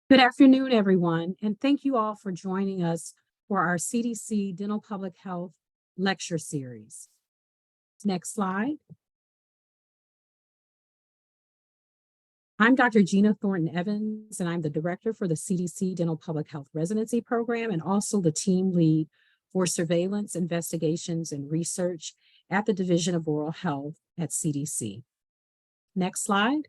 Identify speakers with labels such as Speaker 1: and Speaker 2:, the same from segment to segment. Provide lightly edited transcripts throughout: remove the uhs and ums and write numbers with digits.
Speaker 1: Good afternoon, everyone, and thank you all for joining us for our CDC Dental Public Health lecture series. Next slide. I'm Dr. Gina Thornton-Evans, and I'm the director for the CDC Dental Public Health Residency Program and also the team lead for surveillance, investigations, and research at the Division of Oral Health at CDC. Next slide.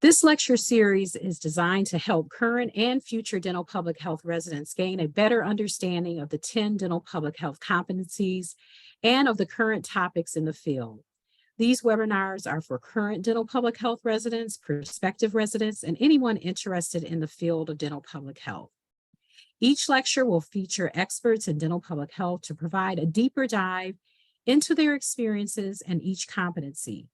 Speaker 1: This lecture series is designed to help current and future dental public health residents gain a better understanding of the 10 dental public health competencies and of the current topics in the field. These webinars are for current dental public health residents, prospective residents, and anyone interested in the field of dental public health. Each lecture will feature experts in dental public health to provide a deeper dive into their experiences and each competency.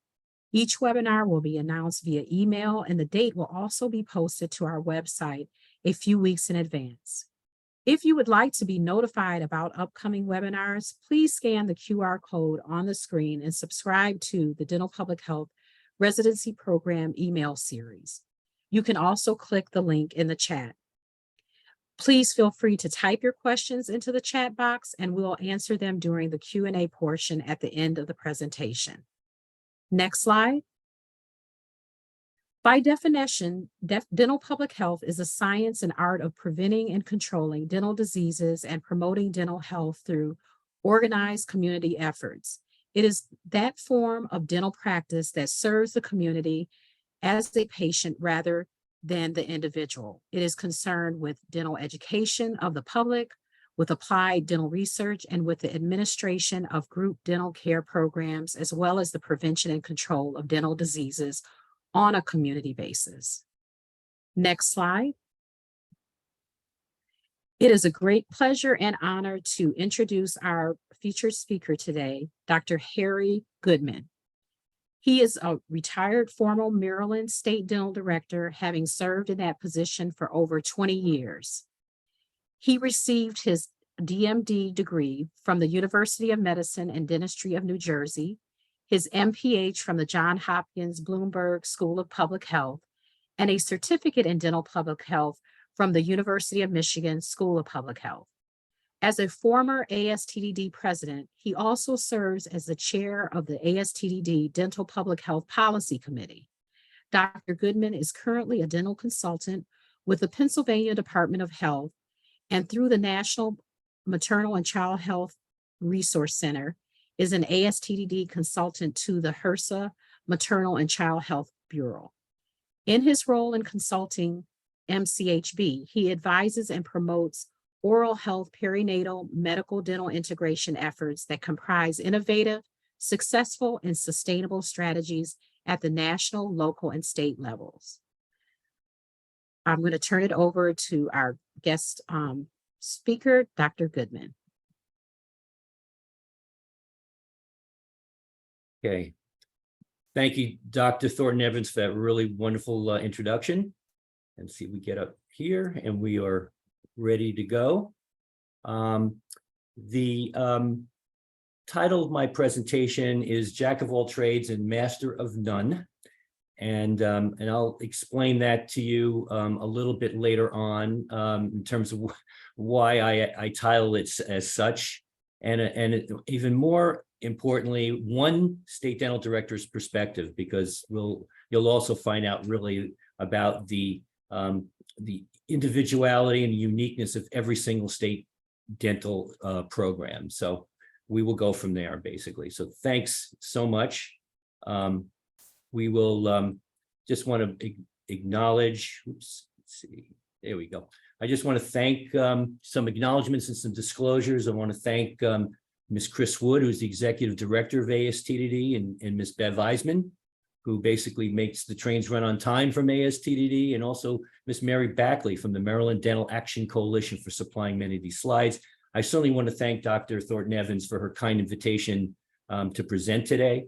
Speaker 1: Each webinar will be announced via email, and the date will also be posted to our website a few weeks in advance. If you would like to be notified about upcoming webinars, please scan the QR code on the screen and subscribe to the Dental Public Health Residency Program email series. You can also click the link in the chat. Please feel free to type your questions into the chat box, and we'll answer them during the Q&A portion at the end of the presentation. Next slide. By definition, dental public health is a science and art of preventing and controlling dental diseases and promoting dental health through organized community efforts. It is that form of dental practice that serves the community as a patient rather than the individual. It is concerned with dental education of the public, with applied dental research, and with the administration of group dental care programs, as well as the prevention and control of dental diseases on a community basis. Next slide. It is a great pleasure and honor to introduce our featured speaker today, Dr. Harry Goodman. He is a retired former Maryland State Dental Director, having served in that position for over 20 years. He received his DMD degree from the University of Medicine and Dentistry of New Jersey, his MPH from the Johns Hopkins Bloomberg School of Public Health, and a certificate in dental public health from the University of Michigan School of Public Health. As a former ASTDD president, he also serves as the chair of the ASTDD Dental Public Health Policy Committee. Dr. Goodman is currently a dental consultant with the Pennsylvania Department of Health, and through the National Maternal and Child Health Resource Center is an ASTDD consultant to the HRSA Maternal and Child Health Bureau. In his role in consulting MCHB, he advises and promotes oral health perinatal medical dental integration efforts that comprise innovative, successful, and sustainable strategies at the national, local, and state levels. I'm going to turn it over to our guest speaker, Dr. Goodman.
Speaker 2: Okay. Thank you, Dr. Thornton-Evans, for that really wonderful introduction. And see, we get up here and we are ready to go. The title of my presentation is Jack of All Trades and Master of None. And I'll explain that to you a little bit later on in terms of why I title it as such, and even more importantly, one state dental director's perspective, because you'll also find out really about the individuality and uniqueness of every single state dental program. So we will go from there, basically. So thanks so much. We will just want to acknowledge, oops, let's see, there we go. I just want to thank some acknowledgements and some disclosures. I want to thank Ms. Chris Wood, who's the Executive Director of ASTDD, and Ms. Bev Eisman, who basically makes the trains run on time from ASTDD, and also Ms. Mary Backley from the Maryland Dental Action Coalition for supplying many of these slides. I certainly want to thank Dr. Thornton-Evans for her kind invitation to present today.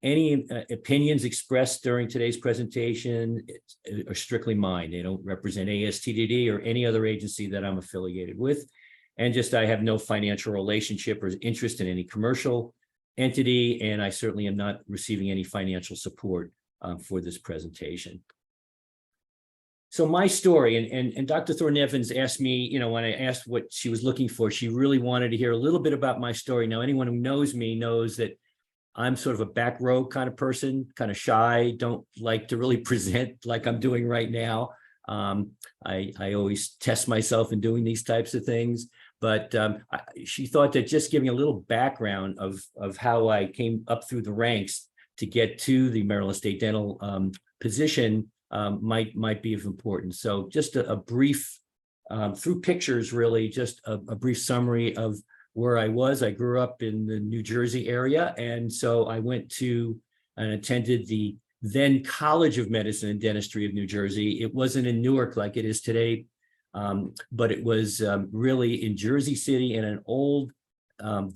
Speaker 2: Any opinions expressed during today's presentation are strictly mine. They don't represent ASTDD or any other agency that I'm affiliated with. And just I have no financial relationship or interest in any commercial entity, and I certainly am not receiving any financial support for this presentation. So my story, and Dr. Thorne Evans asked me, when I asked what she was looking for, she really wanted to hear a little bit about my story. Now, anyone who knows me knows that I'm sort of a back row kind of person, kind of shy, don't like to really present like I'm doing right now. I always test myself in doing these types of things, but she thought that just giving a little background of how I came up through the ranks to get to the Maryland State Dental position might be of importance. So just a brief, through pictures, really, just a brief summary of where I was. I grew up in the New Jersey area, and so I went to and attended the then College of Medicine and Dentistry of New Jersey. It wasn't in Newark like it is today, but it was really in Jersey City in an old,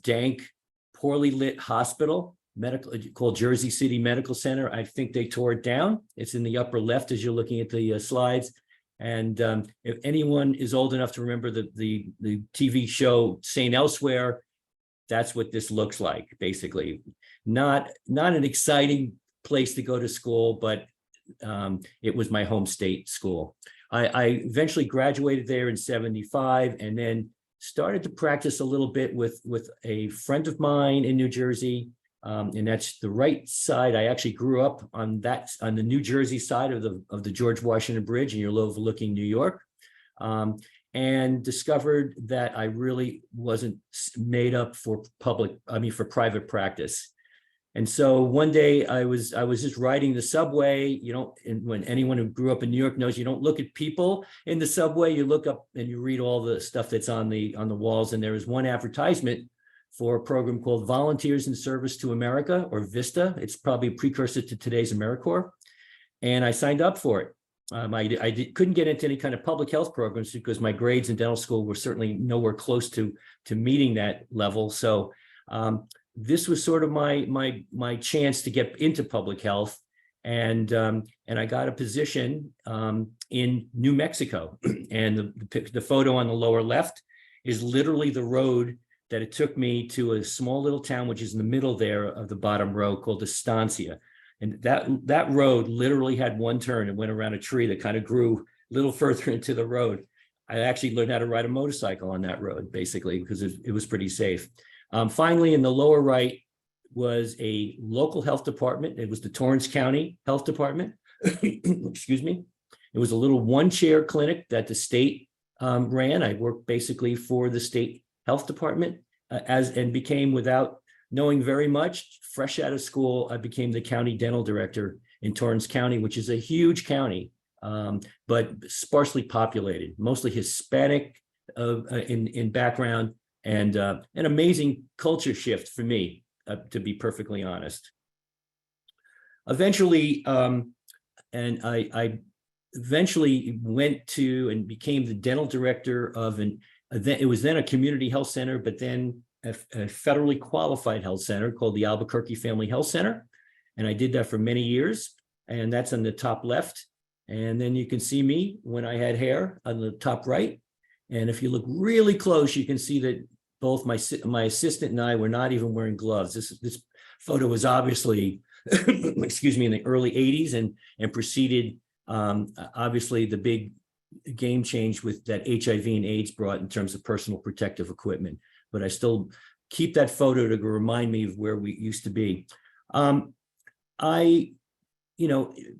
Speaker 2: dank, poorly lit hospital, medical, called Jersey City Medical Center. I think they tore it down. It's in the upper left as you're looking at the slides. And if anyone is old enough to remember the TV show St. Elsewhere, that's what this looks like, basically. Not an exciting place to go to school, but it was my home state school. I eventually graduated there in '75, and then started to practice a little bit with a friend of mine in New Jersey. And that's the right side. I actually grew up on the New Jersey side of the George Washington Bridge, and you're overlooking New York, and discovered that I really wasn't made up for for private practice. And so one day I was just riding the subway. And when anyone who grew up in New York knows, you don't look at people in the subway. You look up and you read all the stuff that's on the walls. And there was one advertisement for a program called Volunteers in Service to America, or VISTA. It's probably a precursor to today's AmeriCorps. And I signed up for it. Couldn't get into any kind of public health programs because my grades in dental school were certainly nowhere close to meeting that level. So this was sort of my chance to get into public health. And I got a position in New Mexico. And the photo on the lower left is literally the road that it took me to a small little town, which is in the middle there of the bottom row, called Estancia. And that road literally had one turn and went around a tree that kind of grew a little further into the road. I actually learned how to ride a motorcycle on that road, basically, because it was pretty safe. Finally, in the lower right was a local health department. It was the Torrance County Health Department. Excuse me. It was a little one-chair clinic that the state ran. I worked basically for the state health department and became, without knowing very much, fresh out of school, I became the county dental director in Torrance County, which is a huge county, but sparsely populated, mostly Hispanic in background, and an amazing culture shift for me, to be perfectly honest. Eventually, I eventually went to and became the dental director of it was then a community health center, but then a federally qualified health center called the Albuquerque Family Health Center. And I did that for many years. And that's on the top left. And then you can see me when I had hair on the top right. And if you look really close, you can see that both my assistant and I were not even wearing gloves. This photo was obviously, excuse me, in the early 80s and preceded obviously the big game change with that HIV and AIDS brought in terms of personal protective equipment. But I still keep that photo to remind me of where we used to be.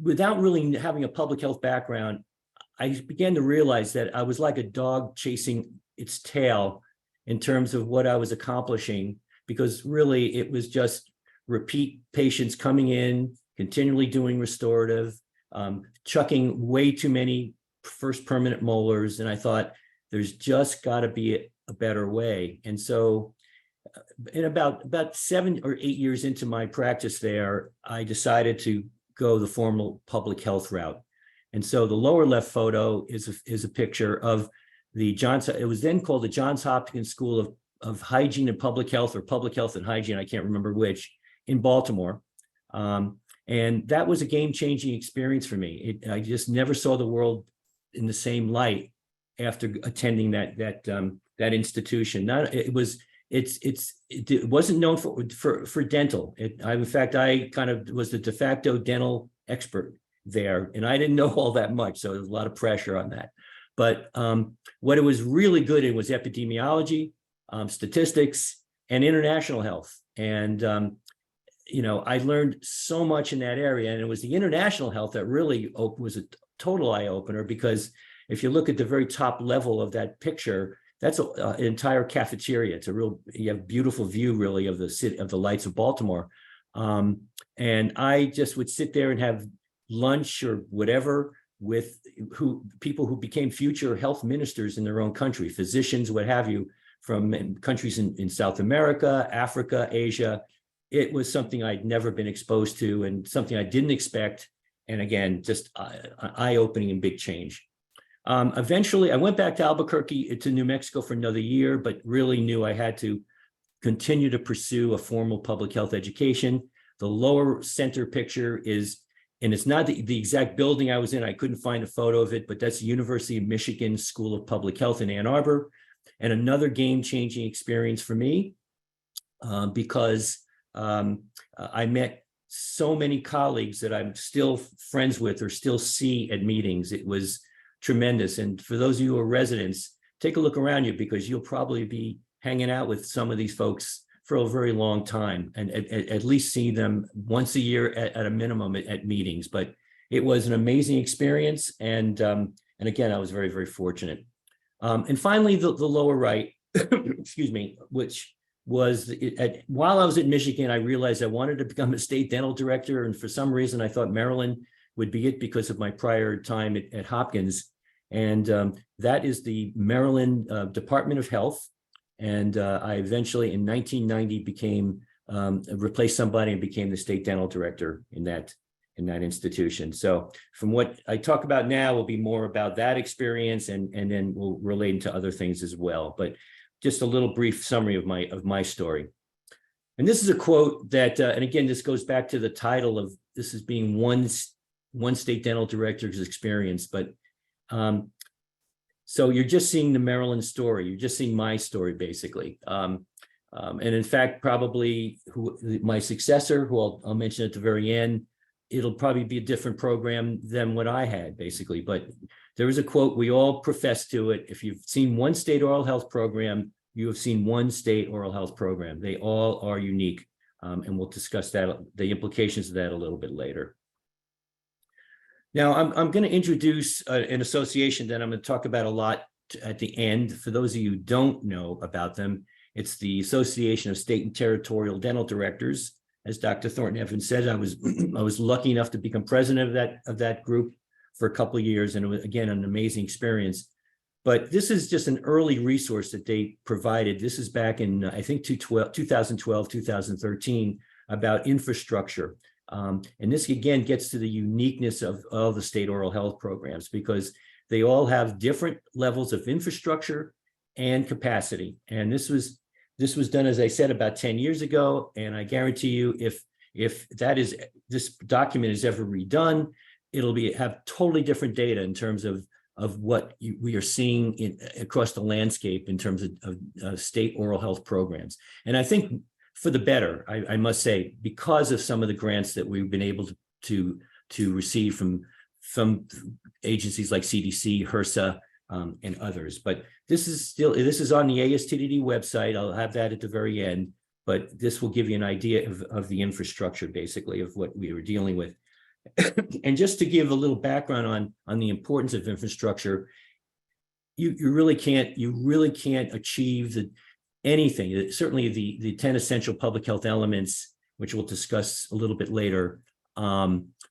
Speaker 2: Without really having a public health background, I began to realize that I was like a dog chasing its tail in terms of what I was accomplishing, because really it was just repeat patients coming in, continually doing restorative, chucking way too many first permanent molars. And I thought, there's just got to be a better way. And so in about 7 or 8 years into my practice there, I decided to go the formal public health route. And so the lower left photo is a picture of it was then called the Johns Hopkins School of Hygiene and Public Health, or Public Health and Hygiene, I can't remember which, in Baltimore. And that was a game-changing experience for me. I just never saw the world in the same light after attending that institution. It wasn't known for dental. I kind of was the de facto dental expert there, and I didn't know all that much, so there was a lot of pressure on that. But what it was really good in was epidemiology, statistics, and international health. And I learned so much in that area, and it was the international health that really was a total eye opener, because if you look at the very top level of that picture, that's an entire cafeteria. You have a beautiful view really of the city, of the lights of Baltimore. And I just would sit there and have lunch or whatever with people who became future health ministers in their own country, physicians, what have you, from countries in South America, Africa, Asia. It was something I'd never been exposed to, and something I didn't expect. And again, just eye-opening and big change. Eventually, I went back to Albuquerque, to New Mexico for another year, but really knew I had to continue to pursue a formal public health education. The lower center picture is, and it's not the exact building I was in, I couldn't find a photo of it, but that's the University of Michigan School of Public Health in Ann Arbor. And another game-changing experience for me, because I met so many colleagues that I'm still friends with or still see at meetings. It was tremendous. And for those of you who are residents, take a look around you, because you'll probably be hanging out with some of these folks for a very long time, and at least see them once a year at a minimum at meetings. But it was an amazing experience. And again, I was very, very fortunate. And finally, the lower right, excuse me, which was while I was at Michigan, I realized I wanted to become a state dental director. And for some reason, I thought Maryland would be it because of my prior time at Hopkins. And that is the Maryland Department of Health. And I eventually, in 1990, replaced somebody and became the state dental director in that institution. So from what I talk about now will be more about that experience, and then we'll relate to other things as well. But just a little brief summary of my story. And this is a quote that, and again, this goes back to the title of this as being one state dental director's experience. But so you're just seeing the Maryland story. You're just seeing my story, basically. And in fact, probably my successor, who I'll mention at the very end, it'll probably be a different program than what I had, basically. But there is a quote, we all profess to it. If you've seen one state oral health program, you have seen one state oral health program. They all are unique. And we'll discuss that, the implications of that a little bit later. Now, I'm going to introduce an association that I'm going to talk about a lot at the end. For those of you who don't know about them, it's the Association of State and Territorial Dental Directors. As Dr. Thornton Evans said, I was lucky enough to become president of that group for a couple of years, and it was, again, an amazing experience. But this is just an early resource that they provided. This is back in, I think, 2012, 2013, about infrastructure. And this, again, gets to the uniqueness of all the state oral health programs, because they all have different levels of infrastructure and capacity. And this was done, as I said, about 10 years ago. And I guarantee you, if this document is ever redone, it'll have totally different data in terms of what we are seeing across the landscape in terms of state oral health programs. And I think for the better, I must say, because of some of the grants that we've been able to receive from agencies like CDC, HRSA, and others. But this is on the ASTDD website. I'll have that at the very end, but this will give you an idea of the infrastructure, basically, of what we were dealing with. And just to give a little background on the importance of infrastructure, you really can't achieve anything. Certainly the 10 essential public health elements, which we'll discuss a little bit later,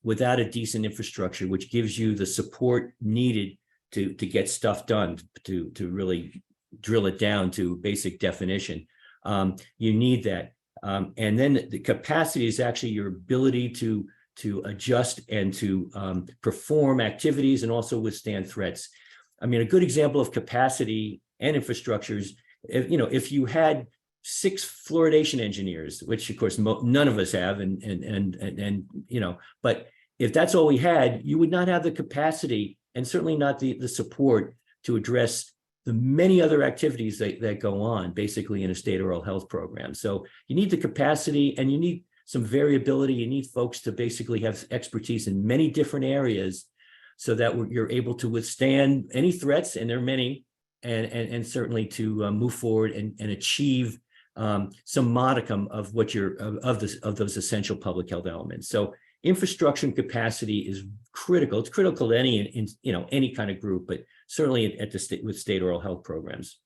Speaker 2: without a decent infrastructure, which gives you the support needed to get stuff done, to really drill it down to basic definition. You need that. And then the capacity is actually your ability to adjust and to perform activities and also withstand threats. I mean, a good example of capacity and infrastructures, if you had 6 fluoridation engineers, which of course none of us have, and but if that's all we had, you would not have the capacity and certainly not the support to address the many other activities that go on basically in a state oral health program. So you need the capacity, and you need some variability. You need folks to basically have expertise in many different areas so that you're able to withstand any threats, and there are many, and certainly to move forward and achieve some modicum of what of those essential public health elements. So infrastructure and capacity is critical. It's critical to any kind of group, but certainly at the state with state oral health programs.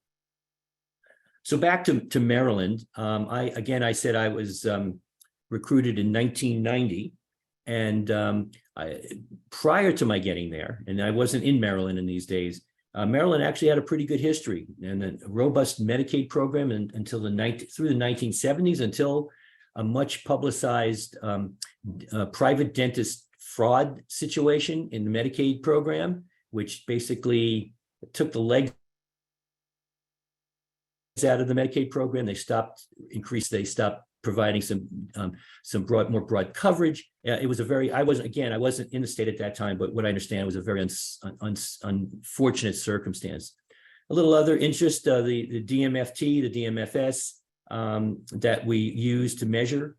Speaker 2: So back to Maryland. I said I was recruited in 1990, and prior to my getting there, and I wasn't in Maryland in these days. Maryland actually had a pretty good history and a robust Medicaid program until through the 1970s, until a much publicized private dentist fraud situation in the Medicaid program, which basically took the legs out of the Medicaid program. They stopped providing some more broad coverage. It was I wasn't in the state at that time, but what I understand was a very unfortunate circumstance. A little other interest, the DMFT, the DMFS, that we use to measure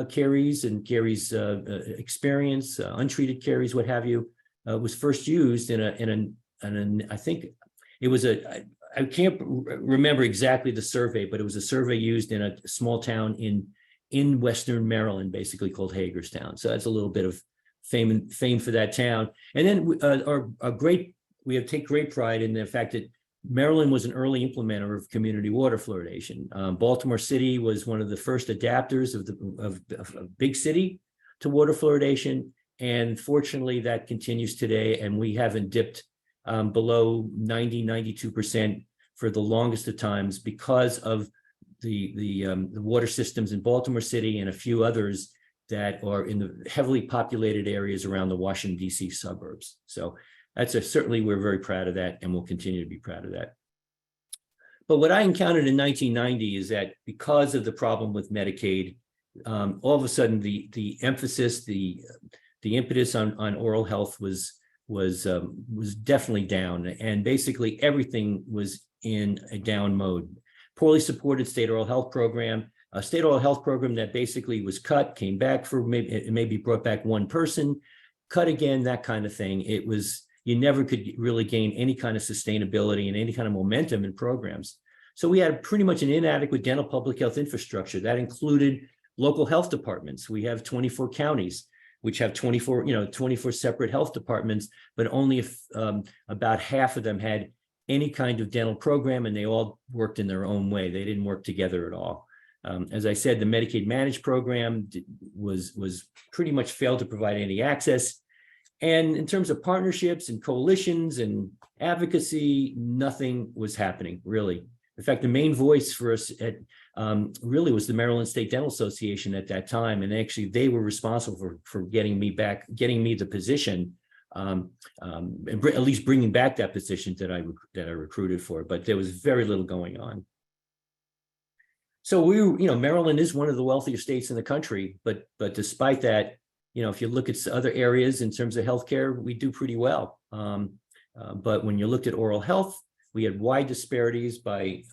Speaker 2: caries and caries experience, untreated caries, what have you, was first used I think it was I can't remember exactly the survey, but it was a survey used in a small town in Western Maryland, basically called Hagerstown. So that's a little bit of fame for that town. And then we take great pride in the fact that Maryland was an early implementer of community water fluoridation. Baltimore City was one of the first adapters of a big city to water fluoridation. And fortunately, that continues today. And we haven't dipped below 92% for the longest of times because of the water systems in Baltimore City and a few others that are in the heavily populated areas around the Washington, D.C. suburbs. So that's certainly, we're very proud of that, and we'll continue to be proud of that. But what I encountered in 1990 is that because of the problem with Medicaid, all of a sudden the emphasis, the impetus on oral health was definitely down, and basically everything was in a down mode. Poorly supported state oral health program, a state oral health program that basically was cut, came back for maybe brought back one person, cut again, that kind of thing. It was, you never could really gain any kind of sustainability and any kind of momentum in programs. So we had pretty much an inadequate dental public health infrastructure that included local health departments. We have 24 counties, which have 24 separate health departments, but only about half of them had any kind of dental program, and they all worked in their own way. They didn't work together at all. As I said, the Medicaid managed program was pretty much failed to provide any access. And in terms of partnerships and coalitions and advocacy, nothing was happening, really. In fact, the main voice for us really was the Maryland State Dental Association at that time. And actually, they were responsible for getting me the position, and at least bringing back that position that I recruited for. But there was very little going on. So Maryland is one of the wealthiest states in the country, but despite that, if you look at other areas in terms of healthcare, we do pretty well. But when you looked at oral health, we had wide disparities by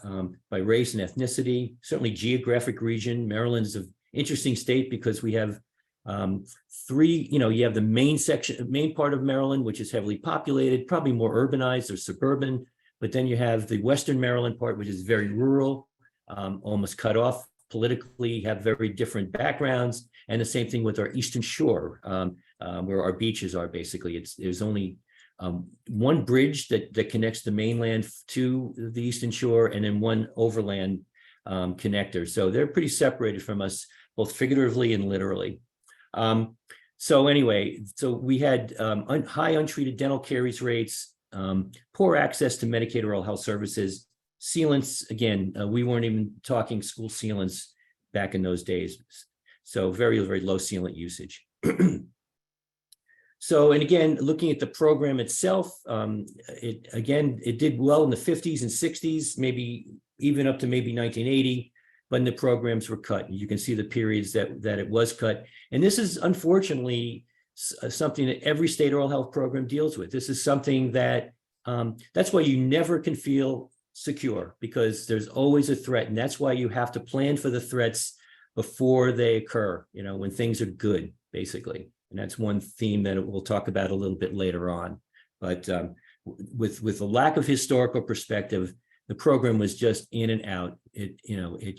Speaker 2: race and ethnicity, certainly geographic region. Maryland is an interesting state because we have you have the main part of Maryland, which is heavily populated, probably more urbanized or suburban. But then you have the Western Maryland part, which is very rural, almost cut off politically, have very different backgrounds. And the same thing with our Eastern Shore, where our beaches are basically. There's only one bridge that connects the mainland to the Eastern Shore, and then one overland connector. So they're pretty separated from us, both figuratively and literally. So anyway, so we had high untreated dental caries rates, poor access to Medicaid oral health services, sealants. Again, we weren't even talking school sealants back in those days. So very, very low sealant usage. So, and again, looking at the program itself, it did well in the 50s and 60s, maybe even up to maybe 1980, but the programs were cut. You can see the periods that it was cut. And this is unfortunately something that every state oral health program deals with. This is something that, that's why you never can feel secure, because there's always a threat. And that's why you have to plan for the threats before they occur, when things are good, basically. And that's one theme that we'll talk about a little bit later on. But with a lack of historical perspective, the program was just in and out. It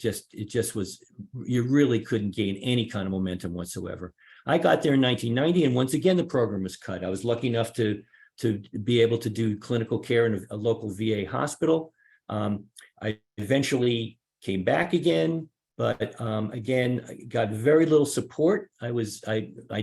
Speaker 2: just was, you really couldn't gain any kind of momentum whatsoever. I got there in 1990, and once again, the program was cut. I was lucky enough to be able to do clinical care in a local VA hospital. I eventually came back again, but again, I got very little support. I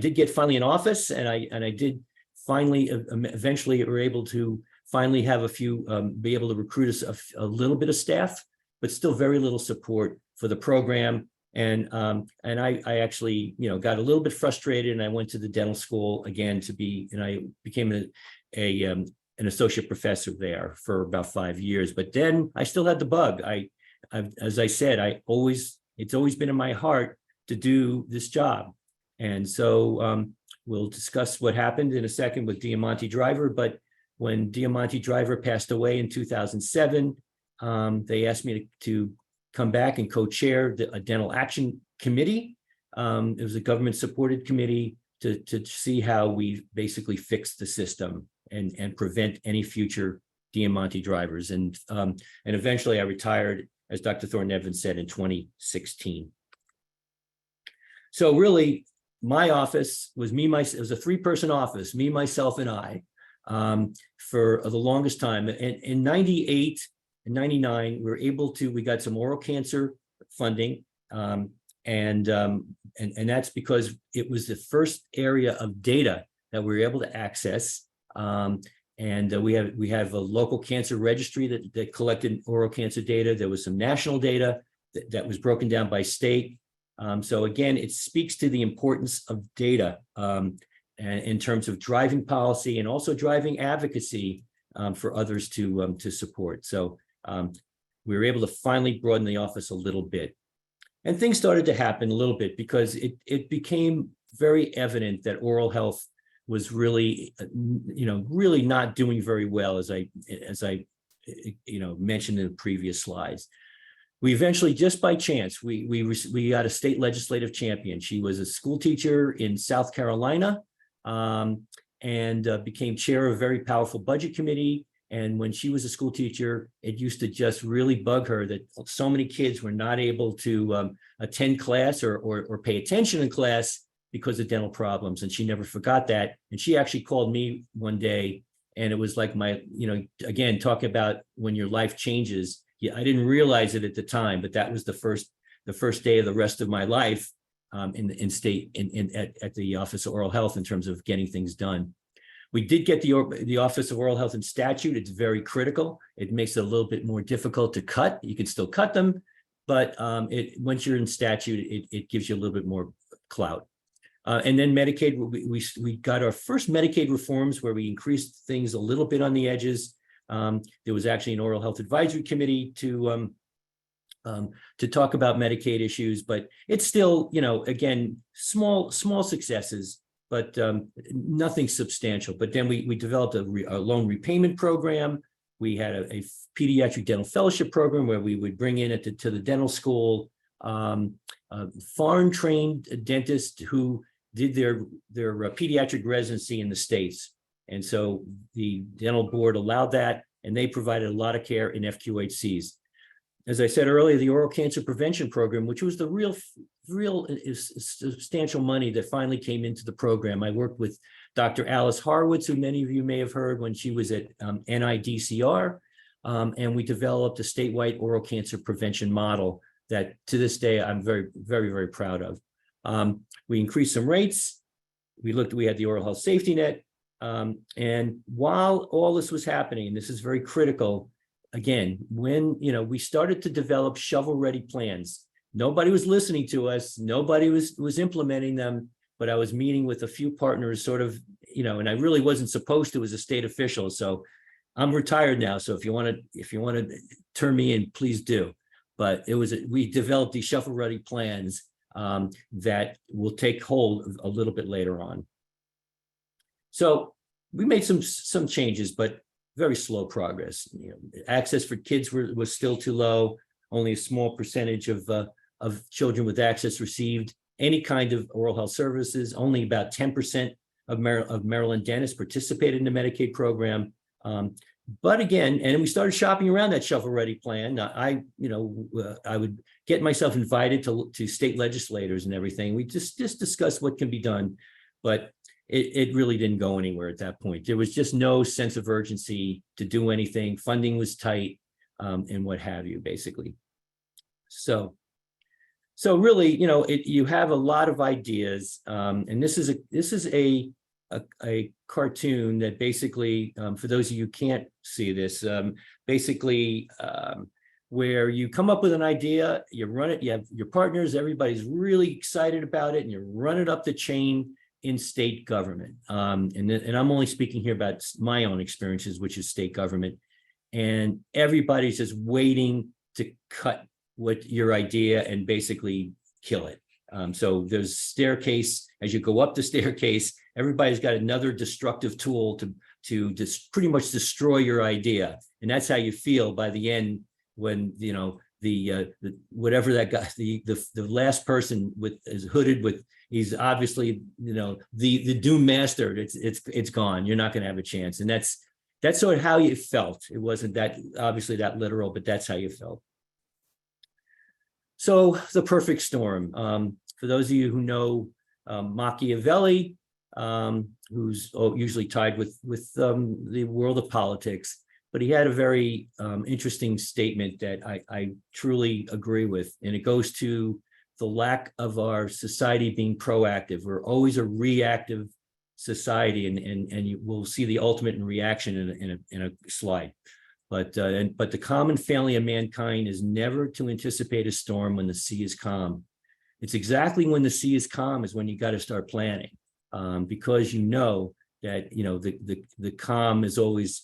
Speaker 2: did get finally an office, and I did finally eventually were able to finally have a few, be able to recruit a little bit of staff, but still very little support for the program. And I actually, got a little bit frustrated, and I went to the dental school again and I became an associate professor there for about 5 years. But then I still had the bug. As I said, it's always been in my heart to do this job. And so we'll discuss what happened in a second with Diamante Driver. But when Diamante Driver passed away in 2007, they asked me to come back and co-chair a dental action committee. It was a government-supported committee to see how we basically fix the system and prevent any future Diamante drivers. And eventually I retired, as Dr. Thornton Evans said, in 2016. So really, my office was it was a 3-person office, me, myself, and I, for the longest time. And in 98 and 99, we got some oral cancer funding. And that's because it was the first area of data that we were able to access. We have a local cancer registry that collected oral cancer data. There was some national data that was broken down by state. So again, it speaks to the importance of data and in terms of driving policy and also driving advocacy for others to support. So we were able to finally broaden the office a little bit. And things started to happen a little bit because it became very evident that oral health was really, really not doing very well, as I mentioned in the previous slides. We eventually, just by chance, we got a state legislative champion. She was a school teacher in South Carolina and became chair of a very powerful budget committee. And when she was a school teacher, it used to just really bug her that so many kids were not able to attend class or pay attention in class because of dental problems. And she never forgot that. And she actually called me one day, and it was like again, talk about when your life changes. Yeah, I didn't realize it at the time, but that was the first day of the rest of my life at the Office of Oral Health in terms of getting things done. We did get the Office of Oral Health and Statute. It's very critical. It makes it a little bit more difficult to cut. You can still cut them, but once you're in statute, it gives you a little bit more clout. And then Medicaid, we got our first Medicaid reforms where we increased things a little bit on the edges. There was actually an oral health advisory committee to talk about Medicaid issues, but it's still, again, small successes, but nothing substantial. But then we developed a loan repayment program. We had a pediatric dental fellowship program where we would bring in to the dental school foreign trained dentists who did their pediatric residency in the States. And so the dental board allowed that, and they provided a lot of care in FQHCs. As I said earlier, the oral cancer prevention program, which was the real substantial money that finally came into the program. I worked with Dr. Alice Horowitz, who many of you may have heard when she was at NIDCR, and we developed a statewide oral cancer prevention model that to this day I'm very, very, very proud of. We increased some rates. We had the oral health safety net. And while all this was happening, and this is very critical, again, when we started to develop shovel-ready plans, nobody was listening to us, nobody was implementing them, but I was meeting with a few partners sort of, and I really wasn't supposed to as a state official. So I'm retired now. So if you want to turn me in, please do. But we developed these shovel-ready plans that will take hold a little bit later on. So we made some changes, but very slow progress. Access for kids was still too low. Only a small percentage of of children with access received any kind of oral health services. Only about 10% of Maryland dentists participated in the Medicaid program. But again, and we started shopping around that shovel-ready plan. I would get myself invited to state legislators and everything. We just discussed what can be done, but it really didn't go anywhere at that point. There was just no sense of urgency to do anything. Funding was tight, and what have you, basically. So really, you have a lot of ideas, and this is a cartoon that basically, for those of you who can't see this, basically where you come up with an idea, you run it, you have your partners, everybody's really excited about it, and you run it up the chain in state government. And I'm only speaking here about my own experiences, which is state government, and everybody's just waiting to cut what your idea and basically kill it. So there's staircase. As you go up the staircase, everybody's got another destructive tool to just pretty much destroy your idea. And that's how you feel by the end, when the whatever that guy, the last person is hooded with, he's obviously the doom master. It's gone. You're not going to have a chance. And that's sort of how you felt. It wasn't that obviously that literal, but that's how you felt. So the perfect storm. For those of you who know Machiavelli, who's usually tied with the world of politics, but he had a very interesting statement that I truly agree with, and it goes to the lack of our society being proactive. We're always a reactive society, and you will see the ultimate in reaction in a slide. But the common failing of mankind is never to anticipate a storm when the sea is calm. It's exactly when the sea is calm is when you got to start planning, because that the calm is always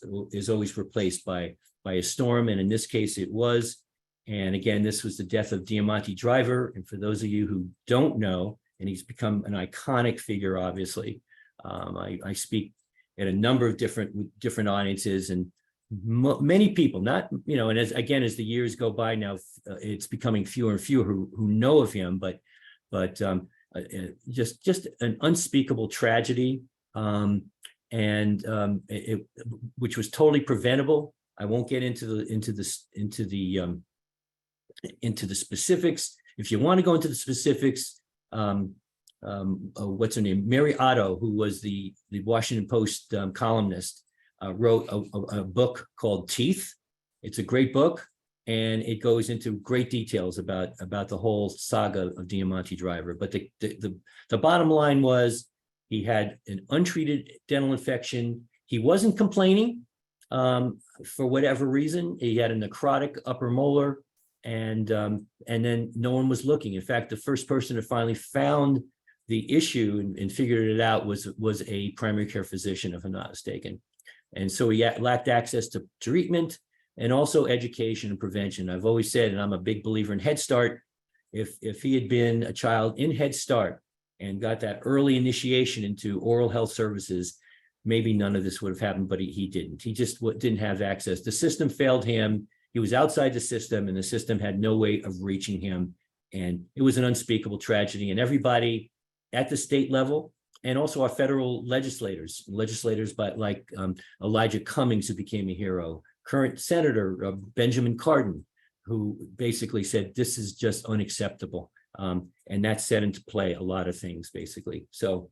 Speaker 2: replaced by a storm, and in this case it was. And again, this was the death of Diamante Driver. And for those of you who don't know, and he's become an iconic figure, obviously. I speak at a number of different audiences, and many people, not, and as the years go by now, it's becoming fewer and fewer who know of him, but just an unspeakable tragedy, which was totally preventable. I won't get into the specifics. If you want to go into the specifics, what's her name? Mary Otto, who was the Washington Post columnist, wrote a book called Teeth. It's a great book, and it goes into great details about the whole saga of Diamante Driver. But the bottom line was, he had an untreated dental infection. He wasn't complaining for whatever reason. He had a necrotic upper molar, and then no one was looking. In fact, the first person to finally found the issue and figured it out was a primary care physician, if I'm not mistaken. And so he lacked access to treatment and also education and prevention. I've always said, and I'm a big believer in Head Start, if he had been a child in Head Start and got that early initiation into oral health services, maybe none of this would have happened, but he didn't. He just didn't have access. The system failed him. He was outside the system, and the system had no way of reaching him. And it was an unspeakable tragedy. And everybody at the state level, and also our federal legislators like Elijah Cummings, who became a hero, current Senator Benjamin Cardin, who basically said, this is just unacceptable. And that set into play a lot of things, basically. So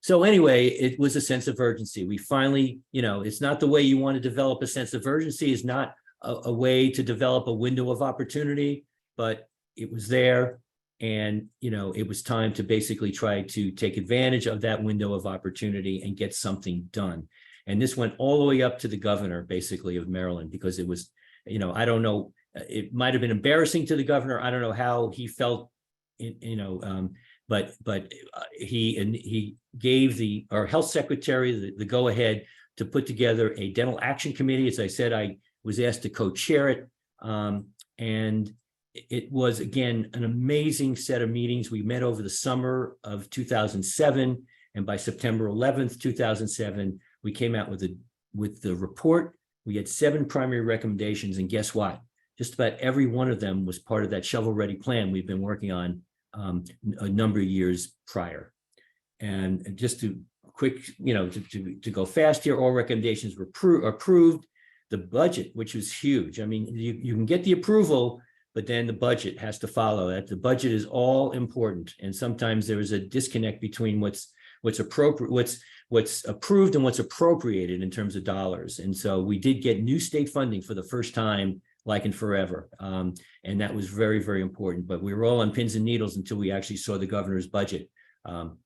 Speaker 2: anyway, it was a sense of urgency. We finally, it's not the way you want to develop a sense of urgency, is not a way to develop a window of opportunity, but it was there. And, it was time to basically try to take advantage of that window of opportunity and get something done. And this went all the way up to the governor, basically, of Maryland, because it was, I don't know, it might have been embarrassing to the governor. I don't know how he felt, but he gave our health secretary the go ahead to put together a dental action committee. As I said, I was asked to co-chair it. And it was, again, an amazing set of meetings. We met over the summer of 2007. And by September 11th, 2007, we came out with the report. We had 7 primary recommendations. And guess what? just about every one of them was part of that shovel-ready plan we've been working on a number of years prior. And just to quick, to go fast here, all recommendations were approved. The budget, which was huge. I mean, you can get the approval, but then the budget has to follow that. The budget is all important. And sometimes there is a disconnect between what's appropriate, what's approved and what's appropriated in terms of dollars. And so we did get new state funding for the first time, like in forever. And that was very, very important. But we were all on pins and needles until we actually saw the governor's budget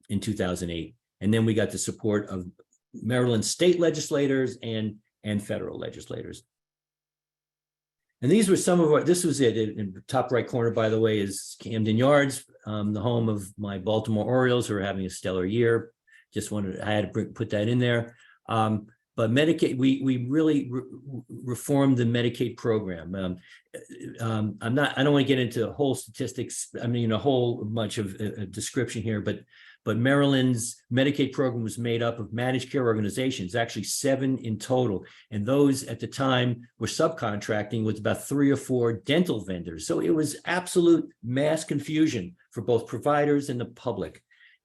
Speaker 2: in 2008. And then we got the support of Maryland state legislators and federal legislators. And these were some of this was it. In the top right corner, by the way, is Camden Yards, the home of my Baltimore Orioles, who are having a stellar year. I had to put that in there. But Medicaid, we really reformed the Medicaid program. I don't want to get into whole statistics. I mean, a whole bunch of description here, but Maryland's Medicaid program was made up of managed care organizations, actually 7 in total. And those at the time were subcontracting with about 3 or 4 dental vendors. So it was absolute mass confusion for both providers and the public.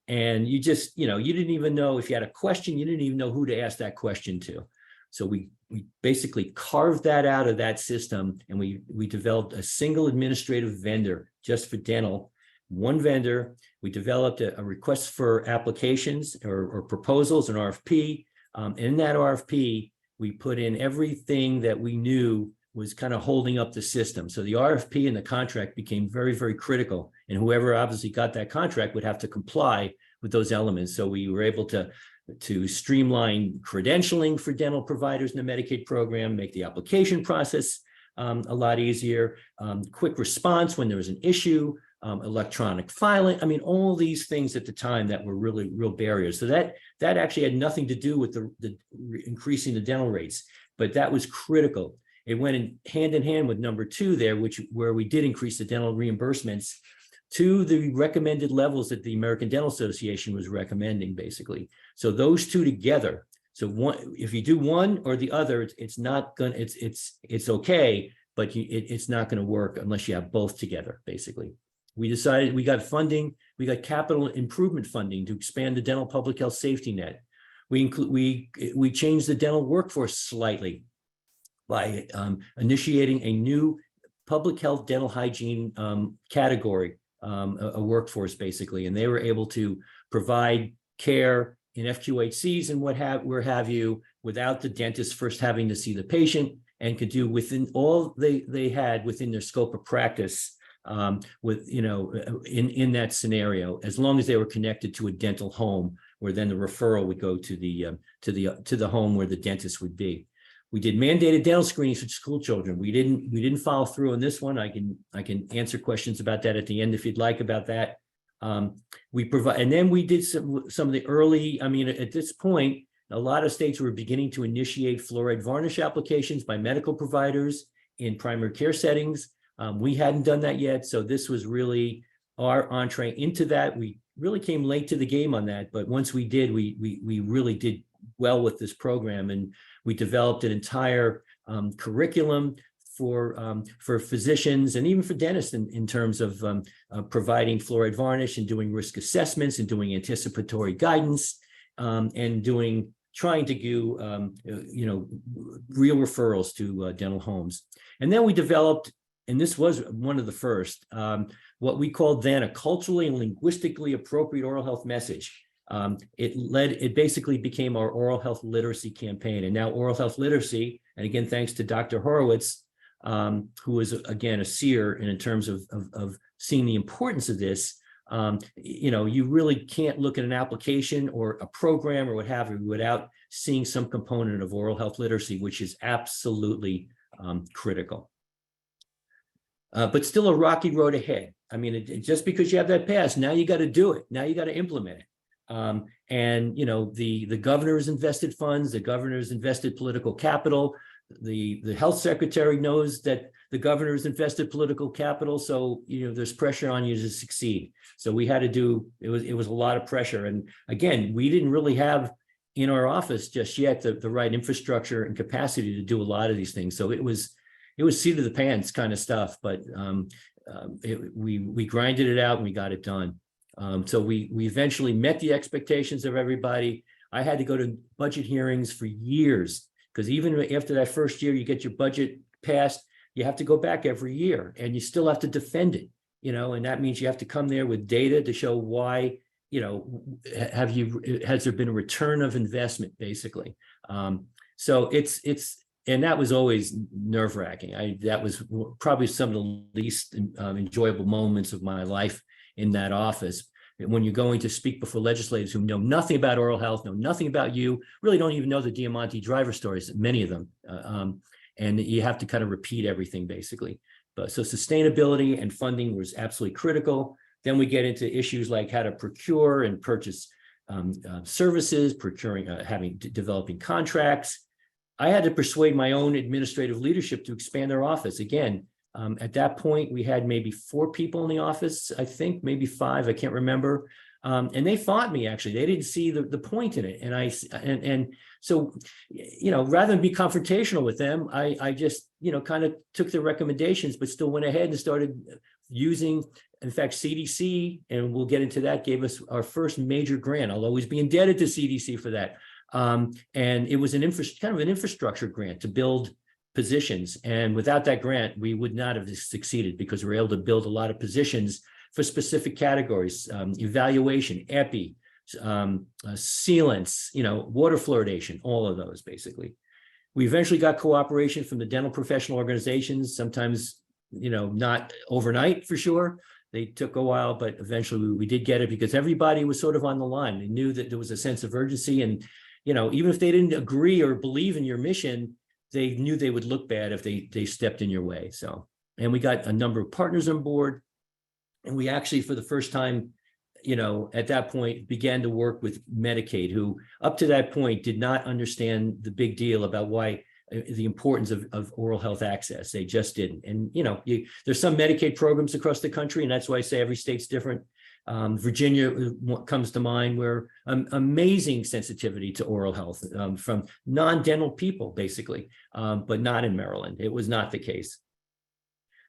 Speaker 2: And you just, you didn't even know if you had a question, you didn't even know who to ask that question to. So we basically carved that out of that system, and we developed a single administrative vendor just for dental, one vendor. We developed a request for applications or proposals, an RFP. In that RFP, we put in everything that we knew was kind of holding up the system. So the RFP and the contract became very, very critical. And whoever obviously got that contract would have to comply with those elements. So we were able to streamline credentialing for dental providers in the Medicaid program, make the application process a lot easier, quick response when there was an issue, electronic filing. I mean, all these things at the time that were really real barriers. So that actually had nothing to do with the increasing the dental rates, but that was critical. It went hand in hand with number 2 there, where we did increase the dental reimbursements to the recommended levels that the American Dental Association was recommending, basically. So those 2 together. So if you do one or the other, it's not gonna. It's okay, but it's not going to work unless you have both together, basically. We decided we got funding. We got capital improvement funding to expand the dental public health safety net. We changed the dental workforce slightly by initiating a new public health dental hygiene category, a workforce basically, and they were able to provide care in FQHCs and what have you, without the dentist first having to see the patient, and could do within all they had within their scope of practice, with in that scenario, as long as they were connected to a dental home, where then the referral would go to the home where the dentist would be. We did mandated dental screenings for school children. We didn't follow through on this one. I can answer questions about that at the end if you'd like about that. We provide, and then we did some of the early. I mean, at this point, a lot of states were beginning to initiate fluoride varnish applications by medical providers in primary care settings. We hadn't done that yet, so this was really our entree into that. We really came late to the game on that, but once we did, we really did well with this program, and we developed an entire curriculum for physicians and even for dentists in terms of providing fluoride varnish and doing risk assessments and doing anticipatory guidance, and trying to do real referrals to dental homes. And then we developed, and this was one of the first, what we called then a culturally and linguistically appropriate oral health message. It basically became our oral health literacy campaign. And now oral health literacy, and again, thanks to Dr. Horowitz, who is again a seer in terms of seeing the importance of this. You really can't look at an application or a program or what have you without seeing some component of oral health literacy, which is absolutely critical. But still a rocky road ahead. I mean, just because you have that pass, now you got to do it. Now you got to implement it. And the governor's invested funds, the governor's invested political capital. The health secretary knows that the governor's invested political capital, so there's pressure on you to succeed. So we had to do it was a lot of pressure, and again, we didn't really have in our office just yet the right infrastructure and capacity to do a lot of these things. So it was it was seat of the pants kind of stuff, but we grinded it out and we got it done. So we eventually met the expectations of everybody. I had to go to budget hearings for years, because even after that first year, you get your budget passed, you have to go back every year and you still have to defend it, and that means you have to come there with data to show why, has there been a return of investment, basically. So and that was always nerve-wracking. That was probably some of the least enjoyable moments of my life in that office. When you're going to speak before legislators who know nothing about oral health, know nothing about you, really don't even know the Diamante driver stories, many of them. And you have to kind of repeat everything, basically. But so sustainability and funding was absolutely critical. Then we get into issues like how to procure and purchase services, developing contracts. I had to persuade my own administrative leadership to expand their office. Again, at that point, we had maybe 4 people in the office, I think, maybe 5, I can't remember. And they fought me, actually. They didn't see the point in it. And so, rather than be confrontational with them, I just, kind of took their recommendations, but still went ahead and started using, in fact, CDC, and we'll get into that, gave us our first major grant. I'll always be indebted to CDC for that. And it was kind of an infrastructure grant to build positions. And without that grant, we would not have succeeded, because we were able to build a lot of positions for specific categories, evaluation, epi, sealants, water fluoridation, all of those, basically. We eventually got cooperation from the dental professional organizations, sometimes, not overnight for sure. They took a while, but eventually we did get it, because everybody was sort of on the line. They knew that there was a sense of urgency, and, even if they didn't agree or believe in your mission, they knew they would look bad if they stepped in your way. So, and we got a number of partners on board, and we actually, for the first time, at that point, began to work with Medicaid, who up to that point did not understand the big deal about why the importance of oral health access. They just didn't. And, there's some Medicaid programs across the country, and that's why I say every state's different. Virginia comes to mind, where amazing sensitivity to oral health from non-dental people, basically, but not in Maryland. It was not the case.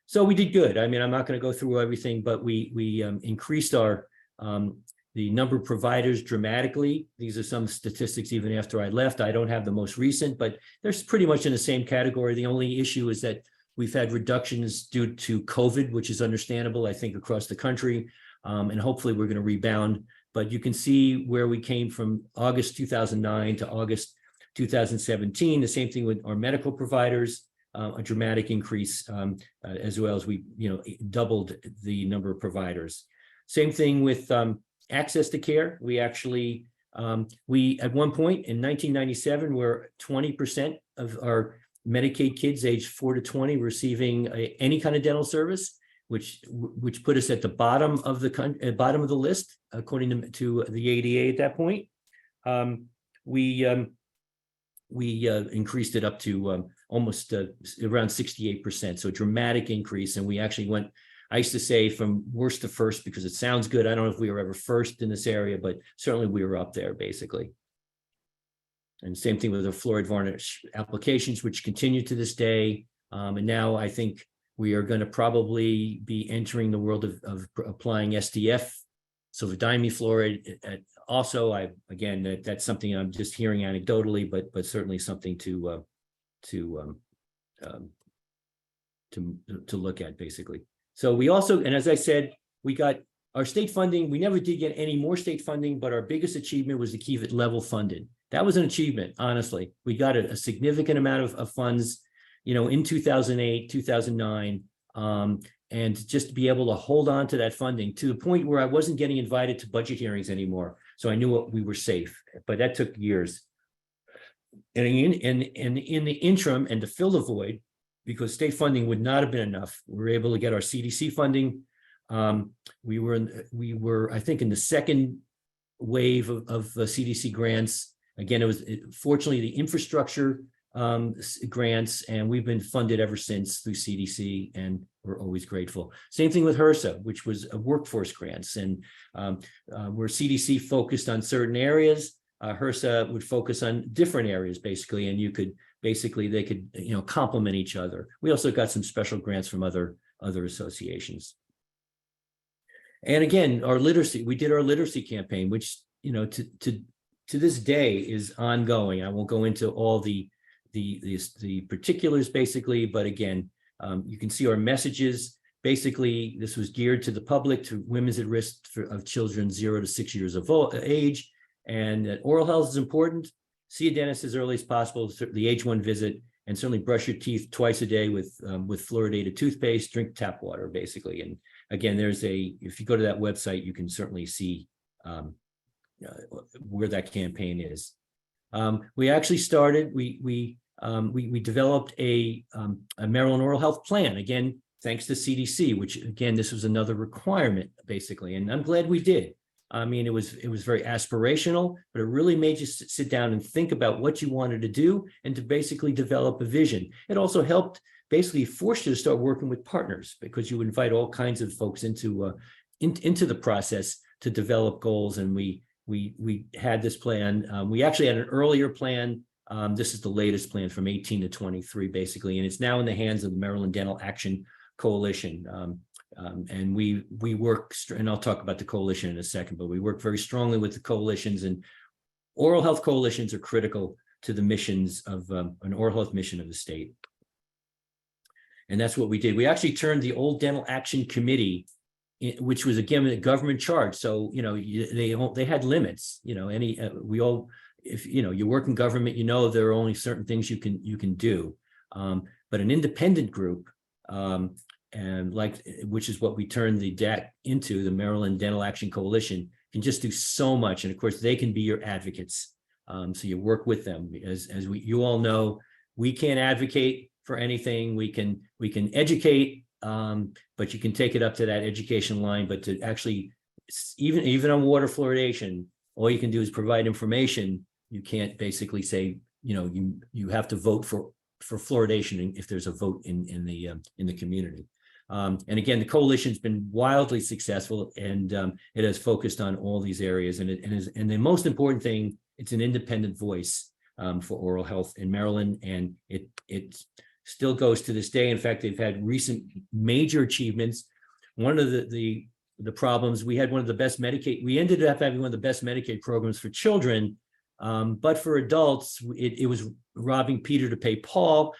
Speaker 2: So we did good. I mean, I'm not going to go through everything, but we increased the number of providers dramatically. These are some statistics even after I left. I don't have the most recent, but they're pretty much in the same category. The only issue is that we've had reductions due to COVID, which is understandable, I think, across the country. And hopefully we're going to rebound. But you can see where we came from August 2009 to August 2017. The same thing with our medical providers, a dramatic increase, as well as we doubled the number of providers. Same thing with access to care. We actually, we at one point in 1997, were 20% of our Medicaid kids aged 4 to 20 receiving any kind of dental service, which put us at the bottom of the list, according to the ADA at that point. We increased it up to almost around 68%, so a dramatic increase. And we actually went, I used to say, from worst to first, because it sounds good. I don't know if we were ever first in this area, but certainly we were up there, basically. And same thing with the fluoride varnish applications, which continue to this day. And now I think we are going to probably be entering the world of applying SDF, silver-diamine fluoride. Also, again, that's something I'm just hearing anecdotally, but certainly something to look at, basically. So we also, and as I said, we got our state funding. We never did get any more state funding, but our biggest achievement was to keep it level funded. That was an achievement, honestly. We got a significant amount of funds, in 2008, 2009, and just to be able to hold on to that funding to the point where I wasn't getting invited to budget hearings anymore. So I knew we were safe, but that took years. And in the interim, and to fill the void, because state funding would not have been enough, we were able to get our CDC funding. We were, I think, in the second wave of CDC grants. Again, it was fortunately the infrastructure grants, and we've been funded ever since through CDC, and we're always grateful. Same thing with HRSA, which was a workforce grants, and where CDC focused on certain areas, HRSA would focus on different areas, basically, and you could basically they could, complement each other. We also got some special grants from other associations. And again, we did our literacy campaign, which, to this day is ongoing. I won't go into all the particulars basically, but again, you can see our messages. Basically, this was geared to the public, to women's at risk of children 0 to 6 years of age, and that oral health is important. See a dentist as early as possible, the age 1 visit, and certainly brush your teeth twice a day with fluoridated toothpaste, drink tap water, basically. And again, if you go to that website, you can certainly see where that campaign is. We actually started, we developed a Maryland oral health plan, again, thanks to CDC, which again, this was another requirement basically. And I'm glad we did. I mean, it was very aspirational, but it really made you sit down and think about what you wanted to do and to basically develop a vision. It also helped basically force you to start working with partners, because you invite all kinds of folks into the process to develop goals. And we had this plan. We actually had an earlier plan. This is the latest plan from 18 to 23, basically, and it's now in the hands of the Maryland Dental Action Coalition. And we work, and I'll talk about the coalition in a second, but we work very strongly with the coalitions, and oral health coalitions are critical to the missions of an oral health mission of the state. And that's what we did. We actually turned the old Dental Action Committee, which was again a government charge. So, they had limits, if you work in government, there are only certain things you can do. But an independent group, which is what we turned the DAC into, the Maryland Dental Action Coalition, can just do so much. And of course, they can be your advocates. So you work with them. As you all know, we can't advocate for anything. We can educate, but you can take it up to that education line. But to actually, even on water fluoridation, all you can do is provide information. You can't basically say, you have to vote for fluoridation if there's a vote in the community. And again, the coalition's been wildly successful, and it has focused on all these areas. And the most important thing, it's an independent voice for oral health in Maryland, and it still goes to this day. In fact, they've had recent major achievements. One of the problems, we had one of the best Medicaid. We ended up having one of the best Medicaid programs for children, but for adults, it was robbing Peter to pay Paul.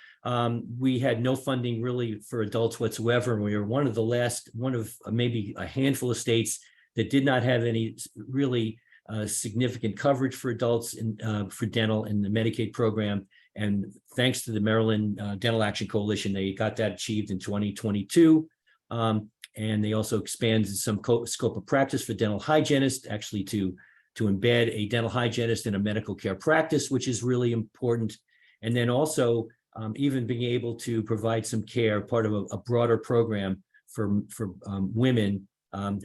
Speaker 2: We had no funding really for adults whatsoever. And we were one of maybe a handful of states that did not have any really significant coverage for adults for dental in the Medicaid program. And thanks to the Maryland Dental Action Coalition, they got that achieved in 2022. And they also expanded some scope of practice for dental hygienists, actually to embed a dental hygienist in a medical care practice, which is really important. And then also even being able to provide some care, part of a broader program for women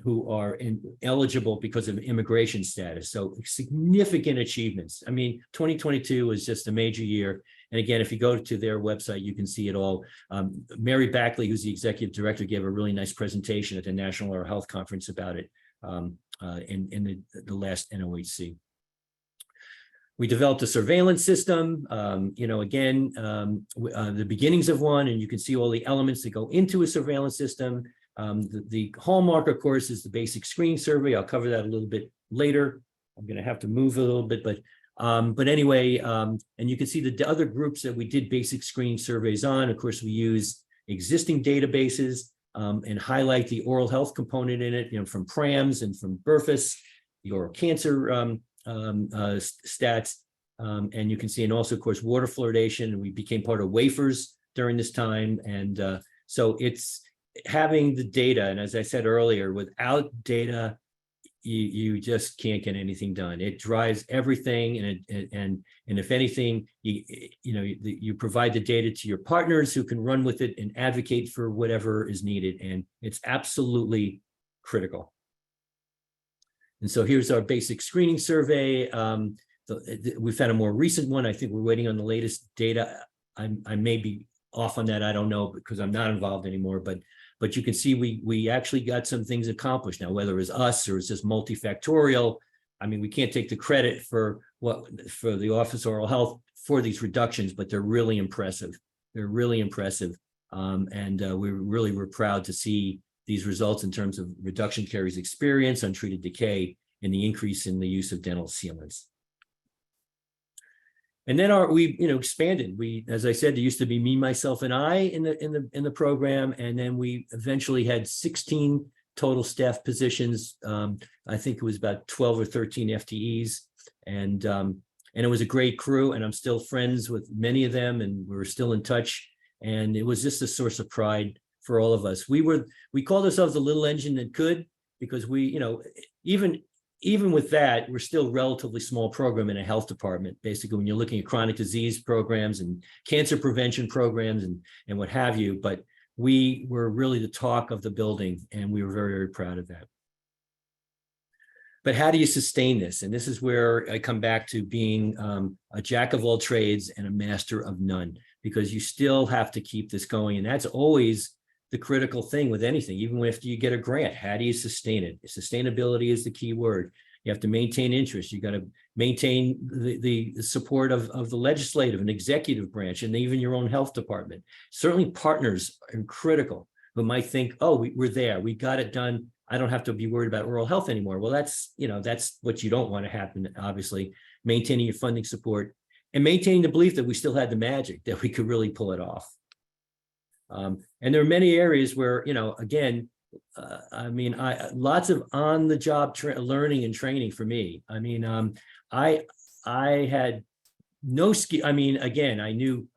Speaker 2: who are eligible because of immigration status. So significant achievements. I mean, 2022 was just a major year. And again, if you go to their website, you can see it all. Mary Backley, who's the executive director, gave a really nice presentation at the National Oral Health Conference about it in the last NOHC. We developed a surveillance system, the beginnings of one, and you can see all the elements that go into a surveillance system. The hallmark, of course, is the basic screening survey. I'll cover that a little bit later. I'm going to have to move a little bit, but anyway, and you can see the other groups that we did basic screening surveys on. Of course, we use existing databases and highlight the oral health component in it, from PRAMS and from BRFIS, the oral cancer stats. And you can see, and also, of course, water fluoridation, and we became part of WAFERS during this time. And so it's having the data. And as I said earlier, without data, you just can't get anything done. It drives everything. And if anything, you provide the data to your partners who can run with it and advocate for whatever is needed. And it's absolutely critical. And so here's our basic screening survey. We found a more recent one. I think we're waiting on the latest data. I may be off on that. I don't know, because I'm not involved anymore, but you can see we actually got some things accomplished. Now, whether it was us or it's just multifactorial, I mean, we can't take the credit for the Office of Oral Health for these reductions, but they're really impressive. They're really impressive. And we really were proud to see these results in terms of reduction caries experience, untreated decay, and the increase in the use of dental sealants. And then we expanded. As I said, there used to be me, myself, and I in the program, and then we eventually had 16 total staff positions. I think it was about 12 or 13 FTEs, and it was a great crew. And I'm still friends with many of them, and we're still in touch. And it was just a source of pride for all of us. We called ourselves the little engine that could, because even with that, we're still a relatively small program in a health department. Basically, when you're looking at chronic disease programs and cancer prevention programs and what have you, but we were really the talk of the building, and we were very, very proud of that. But how do you sustain this? And this is where I come back to being a jack of all trades and a master of none, because you still have to keep this going. And that's always the critical thing with anything, even if you get a grant. How do you sustain it? Sustainability is the key word. You have to maintain interest. You got to maintain the support of the legislative and executive branch, and even your own health department. Certainly partners are critical, who might think, oh, we're there, we got it done, I don't have to be worried about oral health anymore. Well, that's what you don't want to happen, obviously. Maintaining your funding support and maintaining the belief that we still had the magic, that we could really pull it off. And there are many areas where, again, lots of on-the-job learning and training for me. I mean, I had no skill. I mean, again, I knew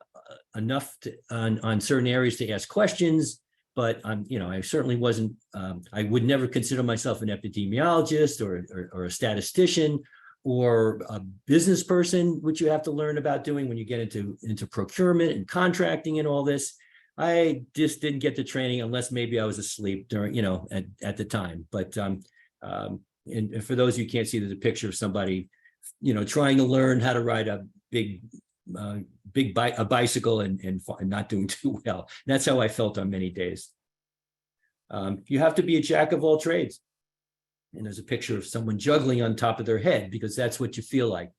Speaker 2: enough on certain areas to ask questions, but I certainly wasn't. I would never consider myself an epidemiologist or a statistician or a business person, which you have to learn about doing when you get into procurement and contracting and all this. I just didn't get the training unless maybe I was asleep during, at the time. But and for those of you who can't see, there's a picture of somebody, trying to learn how to ride a bicycle and not doing too well. And that's how I felt on many days. You have to be a jack of all trades. And there's a picture of someone juggling on top of their head, because that's what you feel like.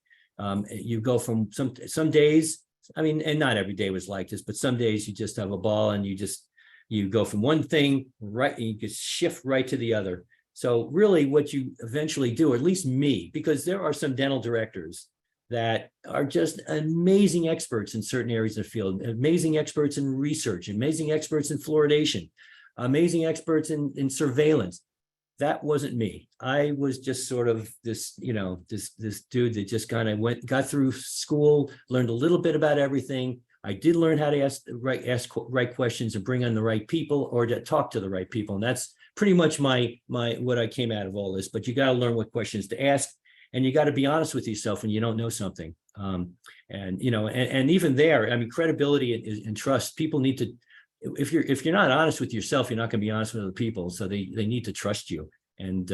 Speaker 2: You go from some days. I mean, and not every day was like this, but some days you just have a ball and you go from one thing right, and you just shift right to the other. So really what you eventually do, or at least me, because there are some dental directors that are just amazing experts in certain areas of the field, amazing experts in research, amazing experts in fluoridation, amazing experts in surveillance. That wasn't me. I was just sort of this dude that just kind of got through school, learned a little bit about everything. I did learn how to ask right questions and bring on the right people, or to talk to the right people. And that's pretty much what I came out of all this. But you got to learn what questions to ask, and you got to be honest with yourself when you don't know something. And even there, I mean, credibility and trust, people need to. If you're not honest with yourself, you're not going to be honest with other people. So they need to trust you. And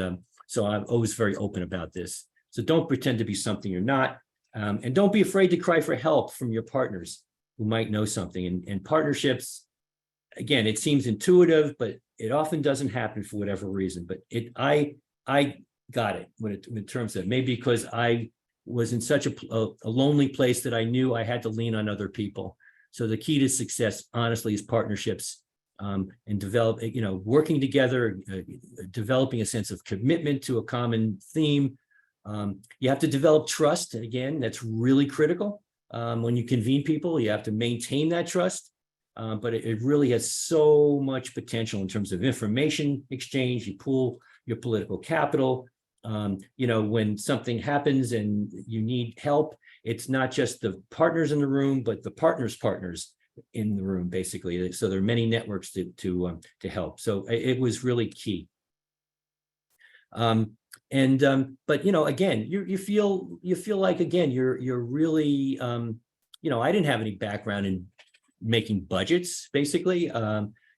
Speaker 2: so I'm always very open about this. So don't pretend to be something you're not. And don't be afraid to cry for help from your partners who might know something. And partnerships, again, it seems intuitive, but it often doesn't happen for whatever reason. But I got it in terms of maybe because I was in such a lonely place that I knew I had to lean on other people. So the key to success, honestly, is partnerships, and working together, developing a sense of commitment to a common theme. You have to develop trust. And again, that's really critical. When you convene people, you have to maintain that trust. But it really has so much potential in terms of information exchange. You pool your political capital. When something happens and you need help, it's not just the partners in the room, but the partners in the room, basically. So there are many networks to help. So it was really key. But again, you feel like, again, you're really, I didn't have any background in making budgets, basically.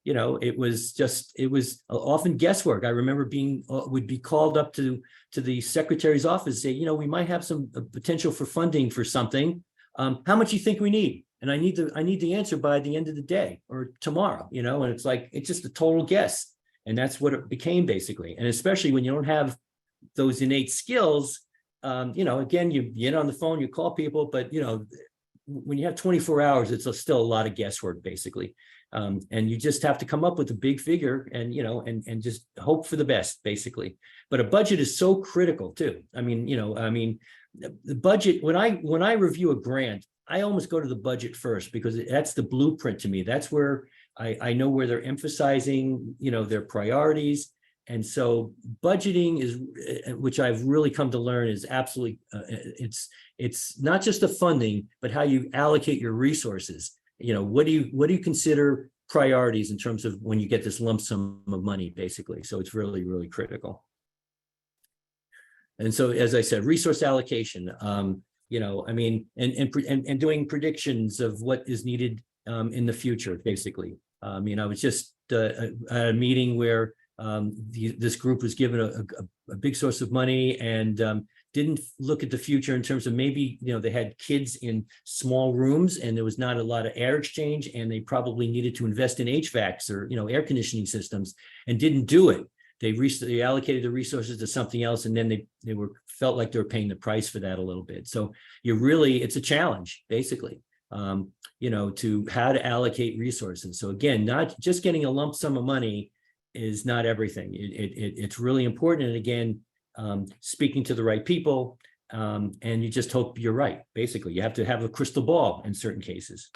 Speaker 2: It was often guesswork. I remember would be called up to the secretary's office, say, we might have some potential for funding for something. How much do you think we need? And I need the answer by the end of the day or tomorrow, and it's like, it's just a total guess. And that's what it became, basically. And especially when you don't have those innate skills, again, you get on the phone, you call people, but when you have 24 hours, it's still a lot of guesswork, basically. And you just have to come up with a big figure and, and just hope for the best, basically. But a budget is so critical too. The budget, when I review a grant, I almost go to the budget first because that's the blueprint to me. That's where I know where they're emphasizing, their priorities. And so budgeting is, which I've really come to learn, is absolutely, it's not just the funding, but how you allocate your resources. What do you consider priorities in terms of when you get this lump sum of money, basically? So it's really, really critical. And so, as I said, resource allocation, and doing predictions of what is needed in the future, basically. I was just at a meeting where this group was given a big source of money and didn't look at the future in terms of maybe, they had kids in small rooms and there was not a lot of air exchange and they probably needed to invest in HVACs or, air conditioning systems and didn't do it. They allocated the resources to something else and then they felt like they were paying the price for that a little bit. So it's a challenge, basically, to how to allocate resources. So again, not just getting a lump sum of money is not everything. It's really important. And again, speaking to the right people, and you just hope you're right. Basically, you have to have a crystal ball in certain cases.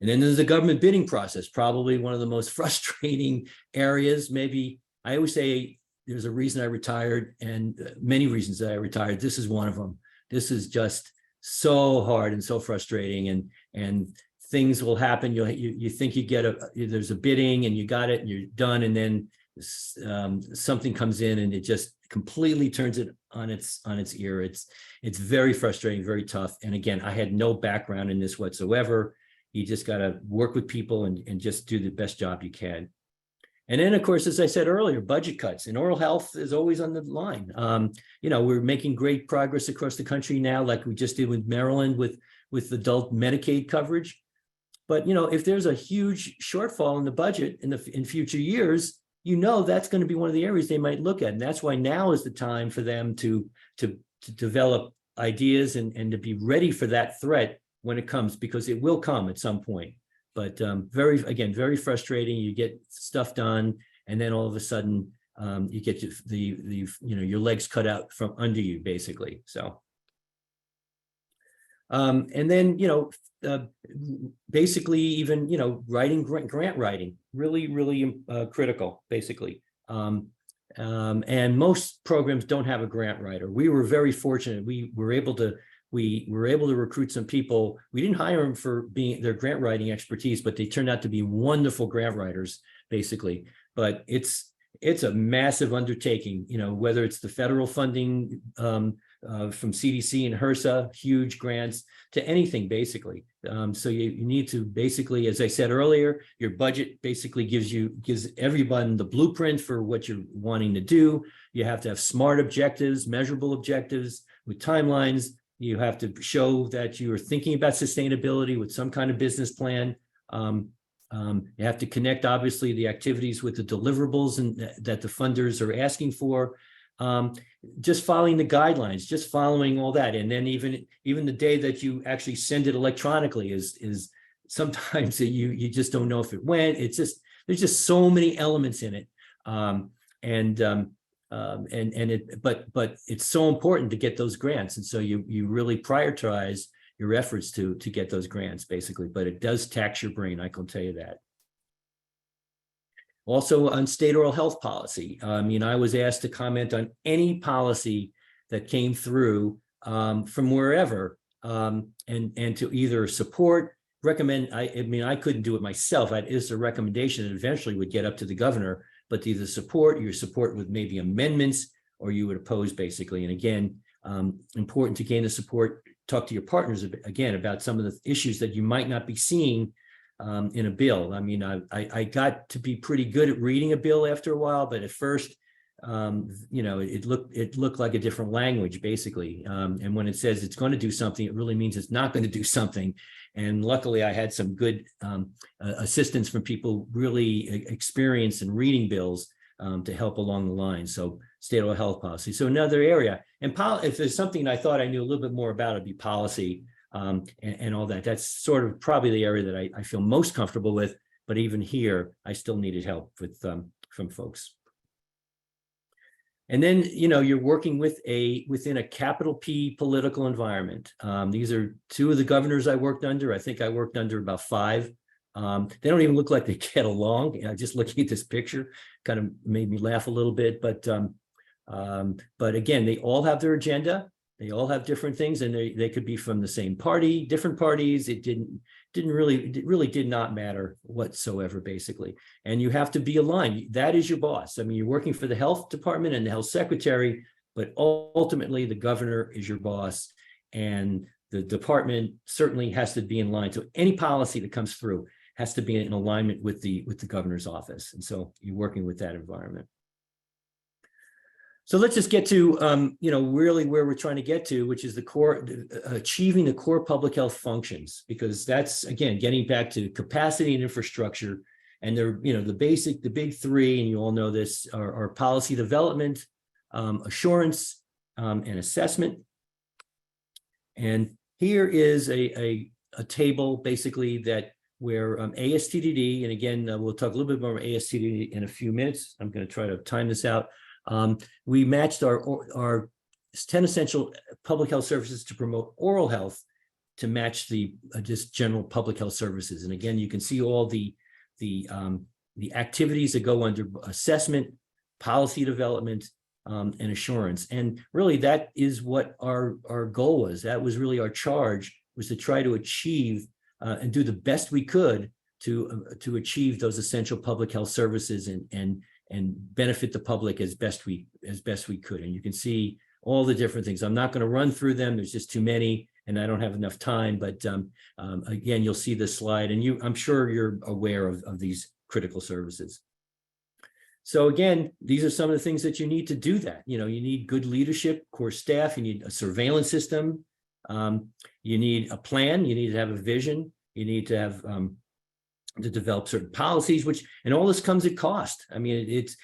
Speaker 2: And then there's the government bidding process, probably one of the most frustrating areas. Maybe I always say there's a reason I retired and many reasons that I retired. This is one of them. This is just so hard and so frustrating, and things will happen. You think you get there's a bidding and you got it and you're done, and then something comes in and it just completely turns it on its ear. It's very frustrating, very tough. And again, I had no background in this whatsoever. You just got to work with people and just do the best job you can. And then, of course, as I said earlier, budget cuts and oral health is always on the line. We're making great progress across the country now, like we just did with Maryland with adult Medicaid coverage. But, if there's a huge shortfall in the budget in future years, that's going to be one of the areas they might look at. And that's why now is the time for them to develop ideas and to be ready for that threat when it comes, because it will come at some point. But very frustrating. You get stuff done, and then all of a sudden you get your legs cut out from under you, basically. So, and then basically even writing grant writing, really critical, basically. And most programs don't have a grant writer. We were very fortunate. We were able to recruit some people. We didn't hire them for being their grant writing expertise, but they turned out to be wonderful grant writers, basically. But it's a massive undertaking, whether it's the federal funding from CDC and HRSA, huge grants, to anything, basically. So you need to basically, as I said earlier, your budget basically gives everyone the blueprint for what you're wanting to do. You have to have smart objectives, measurable objectives with timelines. You have to show that you are thinking about sustainability with some kind of business plan. You have to connect, obviously, the activities with the deliverables that the funders are asking for. Just following the guidelines, just following all that. And then even the day that you actually send it electronically is sometimes that you just don't know if it went. There's just so many elements in it. But it's so important to get those grants. And so you really prioritize your efforts to get those grants, basically, but it does tax your brain. I can tell you that. Also on state oral health policy. I was asked to comment on any policy that came through from wherever, and to either support, recommend. I couldn't do it myself. It's a recommendation that eventually would get up to the governor, but to either support with maybe amendments, or you would oppose, basically. And again, important to gain the support, talk to your partners again about some of the issues that you might not be seeing in a bill. I got to be pretty good at reading a bill after a while, but at first, it looked like a different language, basically. And when it says it's going to do something, it really means it's not going to do something. And luckily, I had some good assistance from people really experienced in reading bills to help along the line. So state oral health policy. So another area, and if there's something I thought I knew a little bit more about, it'd be policy and all that. That's sort of probably the area that I feel most comfortable with. But even here, I still needed help with from folks. And then, you're working within a capital P political environment. These are two of the governors I worked under. I think I worked under about 5. They don't even look like they get along. Just looking at this picture kind of made me laugh a little bit. But again, they all have their agenda. They all have different things, and they could be from the same party, different parties. It really did not matter whatsoever, basically. And you have to be aligned. That is your boss. I mean, you're working for the health department and the health secretary, but ultimately the governor is your boss, and the department certainly has to be in line. So any policy that comes through has to be in alignment with the governor's office. And so you're working with that environment. So let's just get to, really where we're trying to get to, which is the core, achieving the core public health functions, because that's, again, getting back to capacity and infrastructure. And they're, the big 3, and you all know this, are policy development, assurance, and assessment. And here is a table, basically, that where ASTDD, and again, we'll talk a little bit more about ASTDD in a few minutes. I'm going to try to time this out. We matched our 10 essential public health services to promote oral health to match the just general public health services. And again, you can see all the activities that go under assessment, policy development, and assurance. And really, that is what our goal was. That was really our charge, was to try to achieve and do the best we could to achieve those essential public health services and benefit the public as best we could. And you can see all the different things. I'm not going to run through them. There's just too many, and I don't have enough time. But again, you'll see this slide, and I'm sure you're aware of these critical services. So again, these are some of the things that you need to do that. You need good leadership, core staff. You need a surveillance system. You need a plan. You need to have a vision. You need to have to develop certain policies, and all this comes at cost. I mean, it's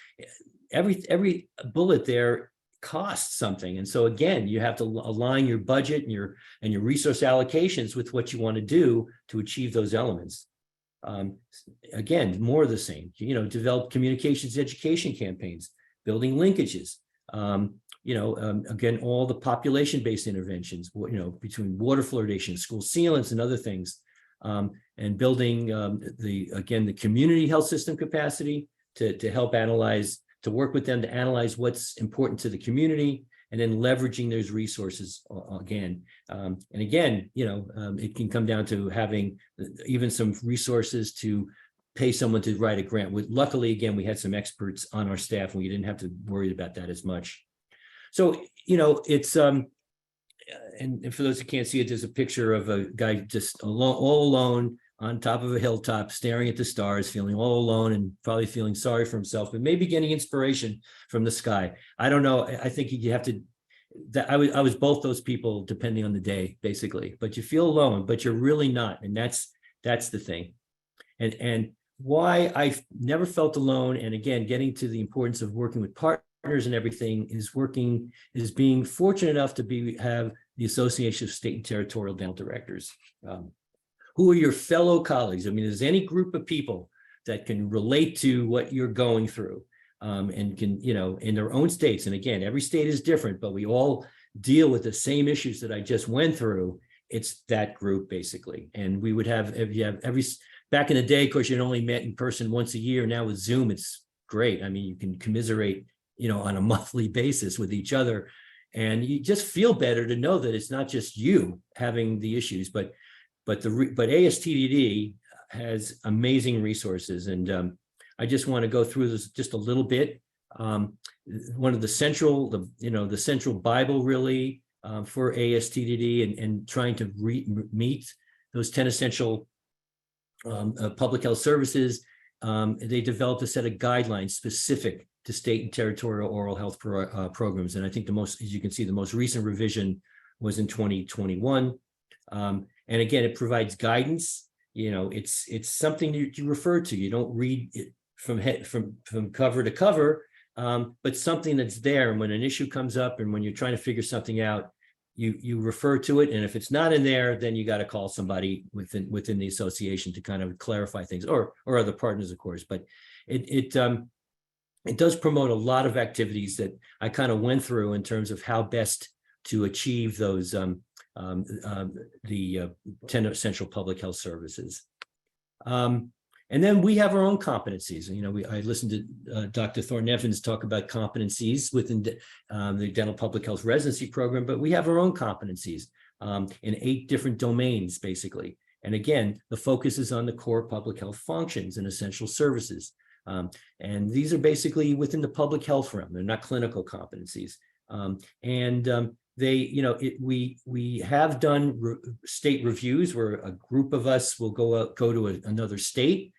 Speaker 2: every bullet there costs something. And so again, you have to align your budget and your resource allocations with what you want to do to achieve those elements. Again, more of the same, develop communications education campaigns, building linkages, again, all the population-based interventions, between water fluoridation, school sealants, and other things. And building the community health system capacity to help analyze, to work with them to analyze what's important to the community, and then leveraging those resources again. And again, it can come down to having even some resources to pay someone to write a grant. Luckily, again, we had some experts on our staff, and we didn't have to worry about that as much. So, it's and for those who can't see it, there's a picture of a guy just all alone on top of a hilltop, staring at the stars, feeling all alone, and probably feeling sorry for himself, but maybe getting inspiration from the sky. I don't know. I think you have to. I was both those people, depending on the day, basically. But you feel alone, but you're really not, and that's the thing. And why I've never felt alone, and again, getting to the importance of working with partners and everything, is being fortunate enough to have the Association of State and Territorial Dental Directors, who are your fellow colleagues. I mean, there's any group of people that can relate to what you're going through, and can, in their own states. And again, every state is different, but we all deal with the same issues that I just went through. It's that group, basically. And we would have, if you have back in the day, of course, you'd only met in person once a year. Now with Zoom, it's great. I mean, you can commiserate, on a monthly basis with each other, and you just feel better to know that it's not just you having the issues, but ASTDD has amazing resources. And I just want to go through this just a little bit. One of the central Bible really for ASTDD and trying to meet those 10 essential public health services. They developed a set of guidelines specific to state and territorial oral health programs. And I think as you can see, the most recent revision was in 2021. And again, it provides guidance. It's something you refer to. You don't read it from cover to cover. but something that's there. And when an issue comes up and when you're trying to figure something out, you refer to it. And if it's not in there, then you got to call somebody within the association to kind of clarify things, or other partners, of course. But it does promote a lot of activities that I kind of went through in terms of how best to achieve those the 10 essential public health services. And then we have our own competencies. You know, I listened to Dr. Thornton Evans talk about competencies within the dental public health residency program, but we have our own competencies in 8 different domains, basically. And again, the focus is on the core public health functions and essential services. And these are basically within the public health realm. They're not clinical competencies. They, you know, we have done state reviews where a group of us will go to another state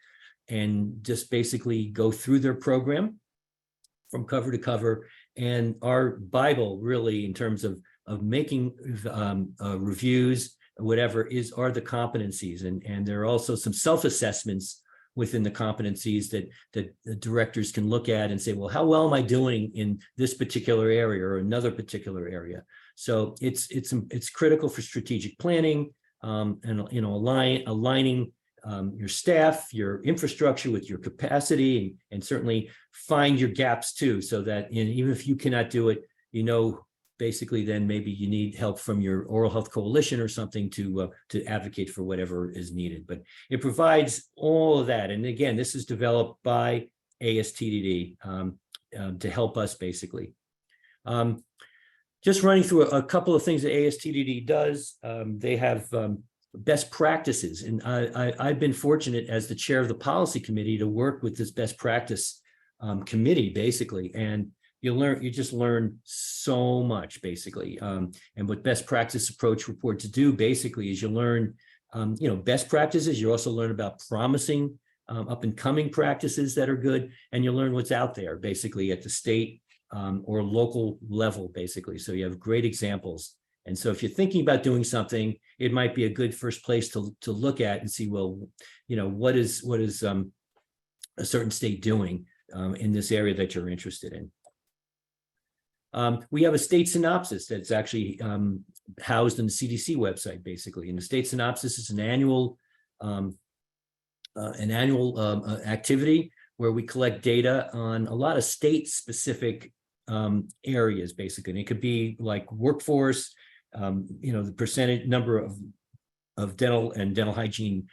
Speaker 2: and just basically go through their program from cover to cover. And our Bible, really, in terms of making reviews, whatever, are the competencies. And there are also some self-assessments within the competencies that the directors can look at and say, well, how well am I doing in this particular area or another particular area? So it's critical for strategic planning, and, you know, aligning your staff, your infrastructure with your capacity, and certainly find your gaps too, so that even if you cannot do it, you know, basically then maybe you need help from your oral health coalition or something to advocate for whatever is needed. But it provides all of that. And again, this is developed by ASTDD to help us basically. Just running through a couple of things that ASTDD does. They have best practices. And I've been fortunate as the chair of the policy committee to work with this best practice committee, basically. And you just learn so much, basically. And what best practice approach reports do basically is you learn, you know, best practices. You also learn about promising up and coming practices that are good, and you learn what's out there basically at the state or local level, basically. So you have great examples. And so if you're thinking about doing something, it might be a good first place to look at and see, well, you know, what is a certain state doing in this area that you're interested in. We have a state synopsis that's actually housed in the CDC website, basically. And the state synopsis is an annual activity where we collect data on a lot of state-specific areas, basically. And it could be like workforce, you know, the percentage number of dental and dental hygiene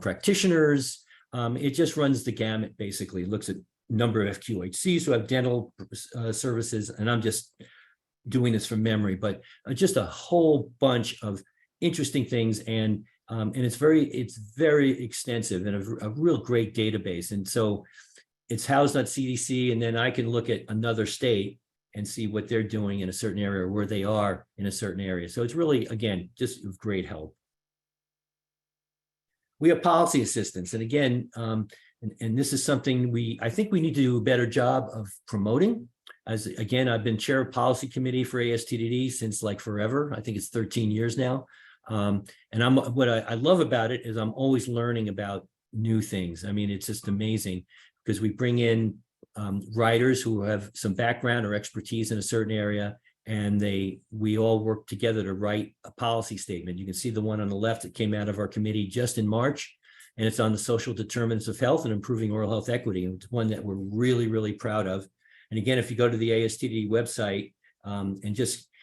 Speaker 2: practitioners. It just runs the gamut, basically. It looks at number of FQHCs who have dental services, and I'm just doing this from memory, but just a whole bunch of interesting things, and it's very extensive and a real great database. And so it's housed on CDC, and then I can look at another state and see what they're doing in a certain area, or where they are in a certain area. So it's really, again, just of great help. We have policy assistance, and again, and this is something I think we need to do a better job of promoting. As again, I've been chair of policy committee for ASTDD since like forever. I think it's 13 years now. And what I love about it is I'm always learning about new things. I mean, it's just amazing because we bring in writers who have some background or expertise in a certain area, and we all work together to write a policy statement. You can see the one on the left that came out of our committee just in March. And it's on the social determinants of health and improving oral health equity. And it's one that we're really, really proud of. And again, if you go to the ASTD website and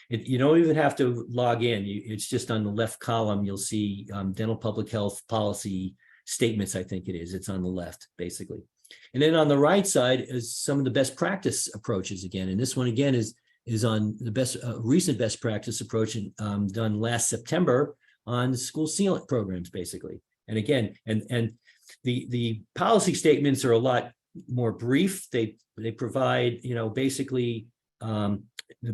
Speaker 2: you don't even have to log in. It's just on the left column. You'll see dental public health policy statements, I think it is. It's on the left, basically. And then on the right side is some of the best practice approaches again. And this one, again, is on the recent best practice approach done last September on the school sealant programs, basically. And again, and the policy statements are a lot more brief. They provide, you know, basically the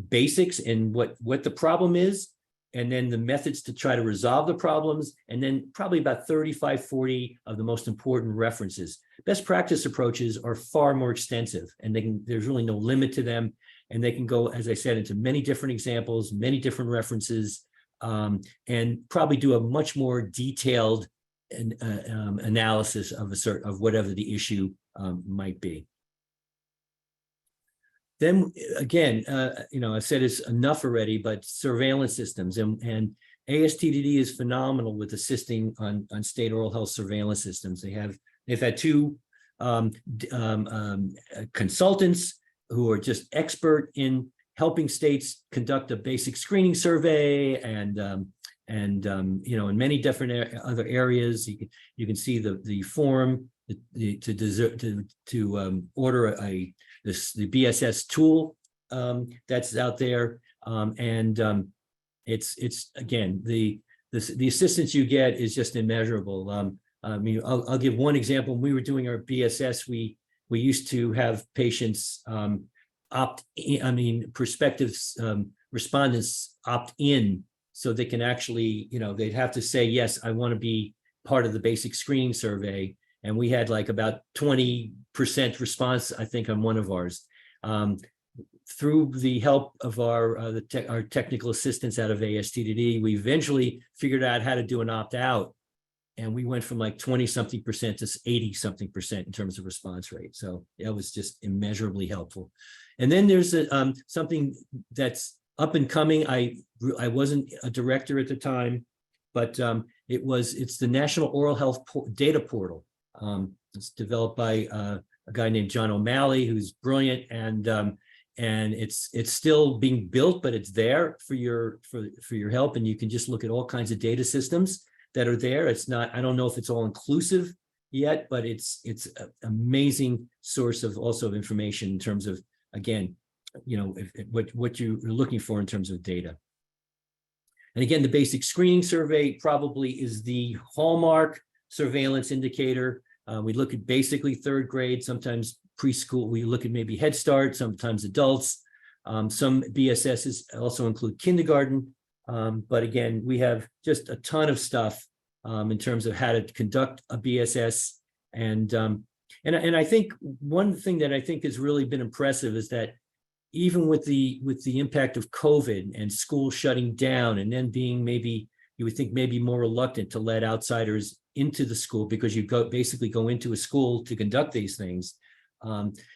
Speaker 2: basics and what the problem is, and then the methods to try to resolve the problems, and then probably about 35, 40 of the most important references. Best practice approaches are far more extensive, and there's really no limit to them. And they can go, as I said, into many different examples, many different references, and probably do a much more detailed analysis of whatever the issue might be. Then again, I said it's enough already, but surveillance systems and ASTDD is phenomenal with assisting on state oral health surveillance systems. They've had two consultants who are just expert in helping states conduct a basic screening survey and in many different other areas. You can see the form to order the BSS tool that's out there, it's again the assistance you get is just immeasurable. I'll give one example. When we were doing our BSS, we used to have patients prospective respondents opt in, so they can actually, they'd have to say, yes, I want to be part of the basic screening survey. And we had like about 20% response, I think, on one of ours. Through the help of our technical assistants out of ASTDD, we eventually figured out how to do an opt-out. And we went from like 20-something% to 80-something% in terms of response rate. So that was just immeasurably helpful. And then there's something that's up and coming. I wasn't a director at the time, but it's the National Oral Health Data Portal. It's developed by a guy named John O'Malley, who's brilliant, and it's still being built, but it's there for your help, and you can just look at all kinds of data systems that are there. It's not, I don't know if it's all inclusive yet, but it's an amazing source of also of information in terms of, again, what you're looking for in terms of data. And again, the basic screening survey probably is the hallmark surveillance indicator. We look at basically third grade, sometimes preschool. We look at maybe Head Start, sometimes adults. Some BSSs also include kindergarten. But again, we have just a ton of stuff in terms of how to conduct a BSS. And I think one thing that I think has really been impressive is that even with the impact of COVID and schools shutting down, and then being maybe, you would think maybe more reluctant to let outsiders into the school because you basically go into a school to conduct these things.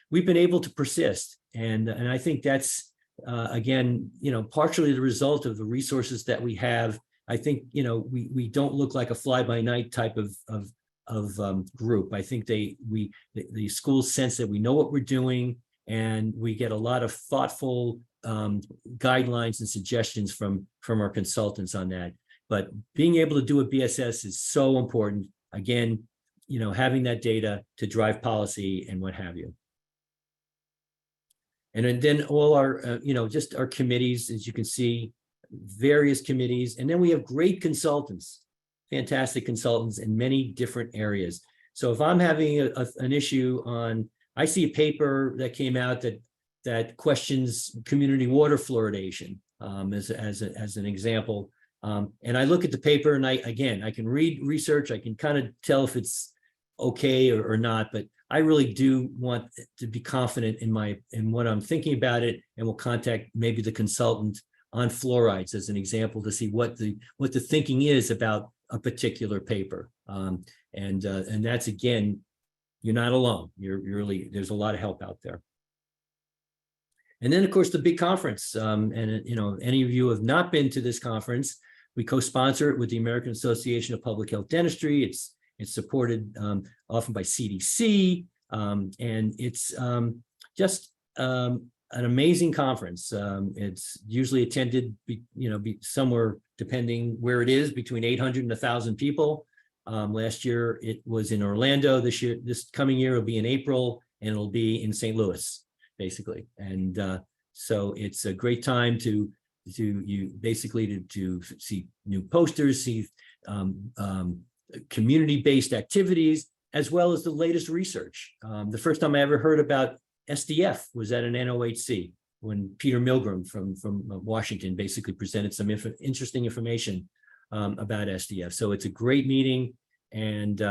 Speaker 2: We've been able to persist. And I think that's, again, partially the result of the resources that we have. I think, we don't look like a fly-by-night type of group. I think the schools sense that we know what we're doing, and we get a lot of thoughtful guidelines and suggestions from our consultants on that. But being able to do a BSS is so important. Again, having that data to drive policy and what have you. And then all our, just our committees, as you can see, various committees. And then we have great consultants, fantastic consultants in many different areas. So if I'm having an issue on, I see a paper that came out that questions community water fluoridation as an example. And I look at the paper, and I can read research. I can kind of tell if it's okay or not, but I really do want to be confident in what I'm thinking about it, and will contact maybe the consultant on fluorides as an example to see what the thinking is about a particular paper. And that's, again, you're not alone. You're really, there's a lot of help out there. And then, of course, the big conference. And any of you who have not been to this conference, we co-sponsor it with the American Association of Public Health Dentistry. It's supported often by CDC, and it's just an amazing conference. It's usually attended, somewhere, depending where it is, between 800 and 1,000 people. Last year it was in Orlando. This coming year, it'll be in April, and it'll be in St. Louis, basically. And so it's a great time to see new posters, see community-based activities, as well as the latest research. The first time I ever heard about SDF was at an NOHC, when Peter Milgram from Washington basically presented some interesting information about SDF. So it's a great meeting. And,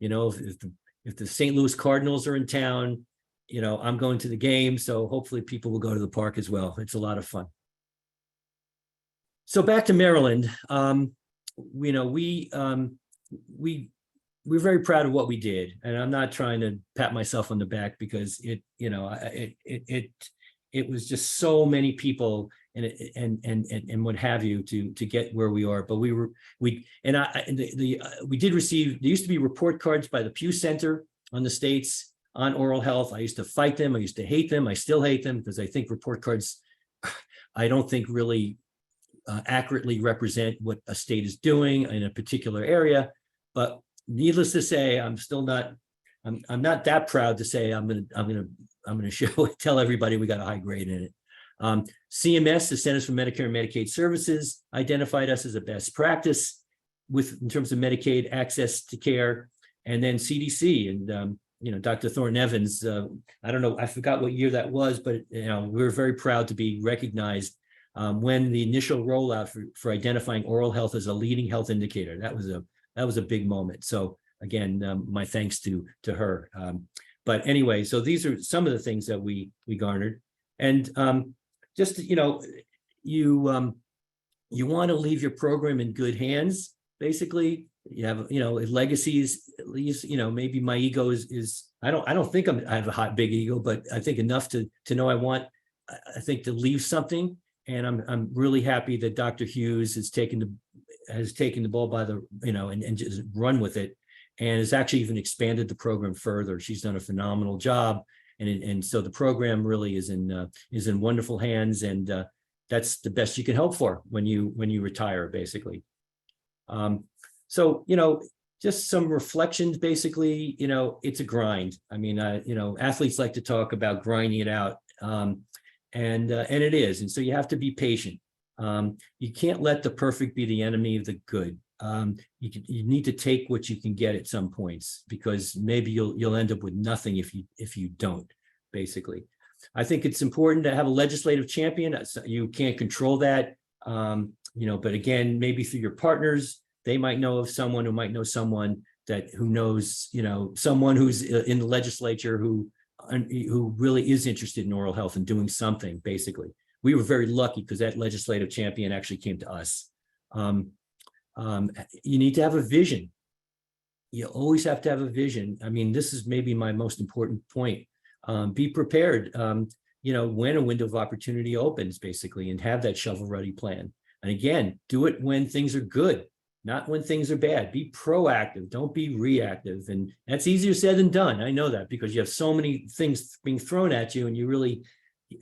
Speaker 2: if the St. Louis Cardinals are in town, I'm going to the game. So hopefully people will go to the park as well. It's a lot of fun. So back to Maryland, we're very proud of what we did, and I'm not trying to pat myself on the back, because it was just so many people and what have you to get where we are. But we did receive, there used to be report cards by the Pew Center on the states on oral health. I used to fight them. I used to hate them. I still hate them because I think report cards, I don't think really accurately represent what a state is doing in a particular area. But needless to say, I'm still not, I'm not that proud to say I'm gonna show tell everybody we got a high grade in it. CMS, the Centers for Medicare and Medicaid Services, identified us as a best practice in terms of Medicaid access to care, and then CDC and Dr. Thornton Evans. I don't know, I forgot what year that was, but we're very proud to be recognized when the initial rollout for identifying oral health as a leading health indicator. That was a big moment. So again, my thanks to her. But anyway, so these are some of the things that we garnered, and just you want to leave your program in good hands. Basically, you have legacies. At least maybe my ego is I don't think I have a big ego, but I think enough to know I think to leave something. And I'm really happy that Dr. Hughes has taken the ball by the and just run with it, and has actually even expanded the program further. She's done a phenomenal job, and so the program really is in wonderful hands, and that's the best you can hope for when you retire, basically. So just some reflections. Basically, it's a grind. I mean, athletes like to talk about grinding it out, and it is, and so you have to be patient. You can't let the perfect be the enemy of the good. You need to take what you can get at some points, because maybe you'll end up with nothing if you don't. Basically, I think it's important to have a legislative champion. You can't control that, but again, maybe through your partners, they might know of someone who might know someone who knows someone who's in the legislature who really is interested in oral health and doing something. Basically, we were very lucky because that legislative champion actually came to us. You need to have a vision. You always have to have a vision. I mean, this is maybe my most important point. Be prepared, when a window of opportunity opens, basically, and have that shovel-ready plan. And again, do it when things are good, not when things are bad. Be proactive, don't be reactive. And that's easier said than done. I know that, because you have so many things being thrown at you, and you really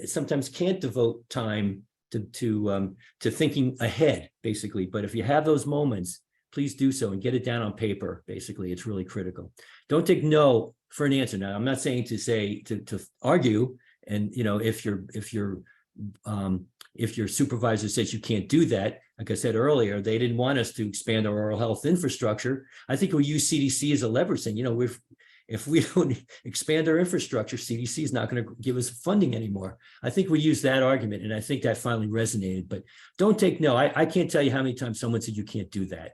Speaker 2: sometimes can't devote time to thinking ahead, basically. But if you have those moments, please do so and get it down on paper. Basically, it's really critical. Don't take no for an answer. Now, I'm not saying to argue, and if your supervisor says you can't do that, like I said earlier, they didn't want us to expand our oral health infrastructure. I think we use CDC as a leverage, saying, if we don't expand our infrastructure, CDC is not going to give us funding anymore. I think we use that argument, and I think that finally resonated. But don't take no. I can't tell you how many times someone said you can't do that,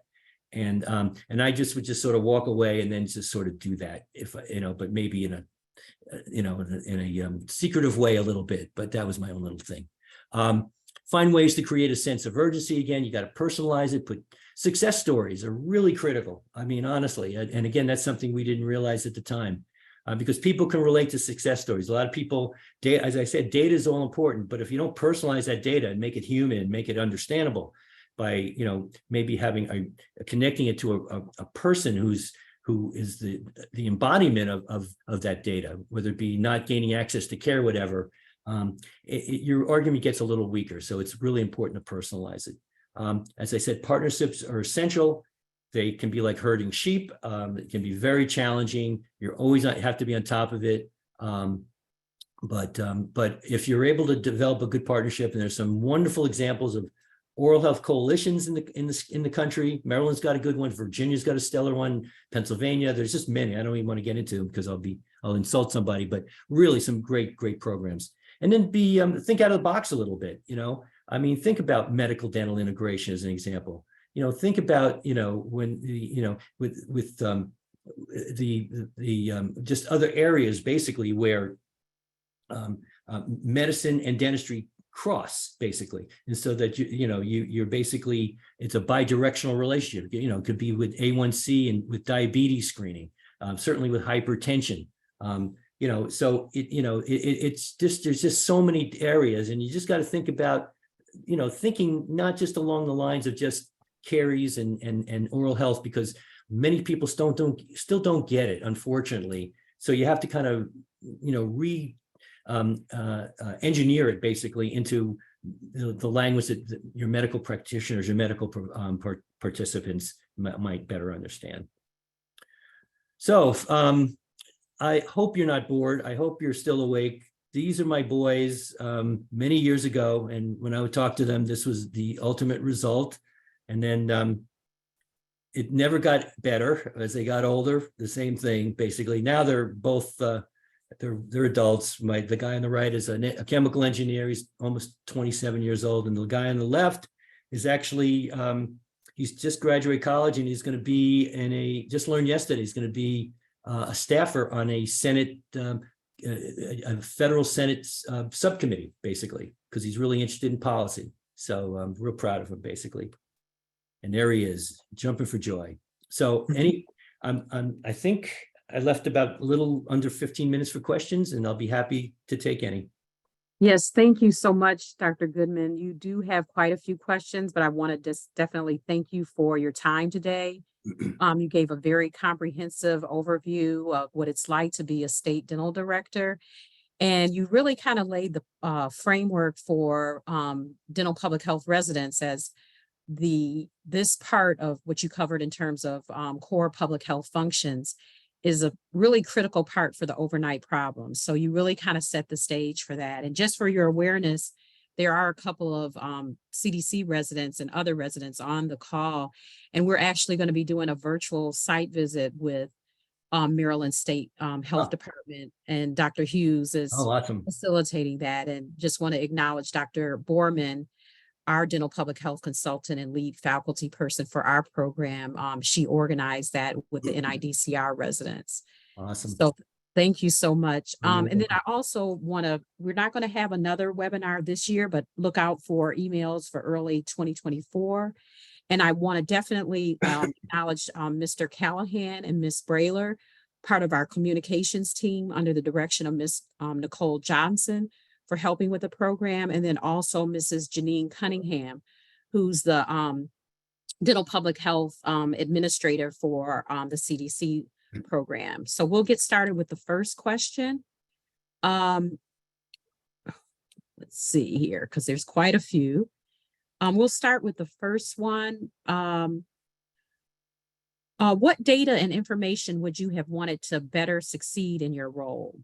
Speaker 2: and I just would just sort of walk away and then just sort of do that, but maybe in a secretive way a little bit. But that was my own little thing. Find ways to create a sense of urgency. Again, you got to personalize it. Put success stories are really critical. I mean, honestly, and again, that's something we didn't realize at the time, because people can relate to success stories. A lot of people, as I said, data is all important, but if you don't personalize that data and make it human and make it understandable by, maybe connecting it to a person who is the embodiment of that data, whether it be not gaining access to care, whatever, your argument gets a little weaker. So it's really important to personalize it. As I said, partnerships are essential. They can be like herding sheep. It can be very challenging. You're always have to be on top of it. But if you're able to develop a good partnership, and there's some wonderful examples of oral health coalitions in the country. Maryland's got a good one. Virginia's got a stellar one. Pennsylvania, there's just many. I don't even want to get into them because I'll insult somebody. But really, some great programs. And then think out of the box a little bit. I mean, think about medical dental integration as an example. Think about when with just other areas basically where medicine and dentistry cross, basically, and so that you're basically, it's a bi-directional relationship. It could be with A1C and with diabetes screening, certainly with hypertension. so it's just, there's just so many areas, and you just got to think about, thinking not just along the lines of just caries and oral health, because many people still don't get it, unfortunately. So you have to kind of, engineer it basically into the language that your medical practitioners, your medical participants might better understand. So I hope you're not bored. I hope you're still awake. These are my boys many years ago. And when I would talk to them, this was the ultimate result. And then it never got better as they got older. The same thing, basically. Now they're both, they're adults. The guy on the right is a chemical engineer. He's almost 27 years old. And the guy on the left is actually, he's just graduated college, and he's going to be just learned yesterday, he's going to be a staffer on a Senate, a federal Senate subcommittee, basically, because he's really interested in policy. So I'm real proud of him, basically. And there he is, jumping for joy. So I think I left about a little under 15 minutes for questions, and I'll be happy to take any.
Speaker 1: Yes, thank you so much, Dr. Goodman. You do have quite a few questions, but I want to just definitely thank you for your time today. You gave a very comprehensive overview of what it's like to be a state dental director. And you really kind of laid the framework for dental public health residents as this part of what you covered in terms of core public health functions is a really critical part for the overnight problems. So you really kind of set the stage for that. And just for your awareness, there are a couple of CDC residents and other residents on the call, and we're actually going to be doing a virtual site visit with Maryland State Health Department, and Dr. Hughes is
Speaker 2: awesome.
Speaker 1: facilitating that. And just want to acknowledge Dr. Borman, our dental public health consultant and lead faculty person for our program. She organized that with the NIDCR residents.
Speaker 2: Awesome.
Speaker 1: So thank you so much. And then I also we're not going to have another webinar this year, but look out for emails for early 2024. And I want to definitely acknowledge Mr. Callahan and Ms. Brayler, part of our communications team under the direction of Ms. Nicole Johnson, for helping with the program. And then also Mrs. Janine Cunningham, who's the dental public health administrator for the CDC program. So we'll get started with the first question. Let's see here, because there's quite a few. We'll start with the first one. What data and information would you have wanted to better succeed in your role?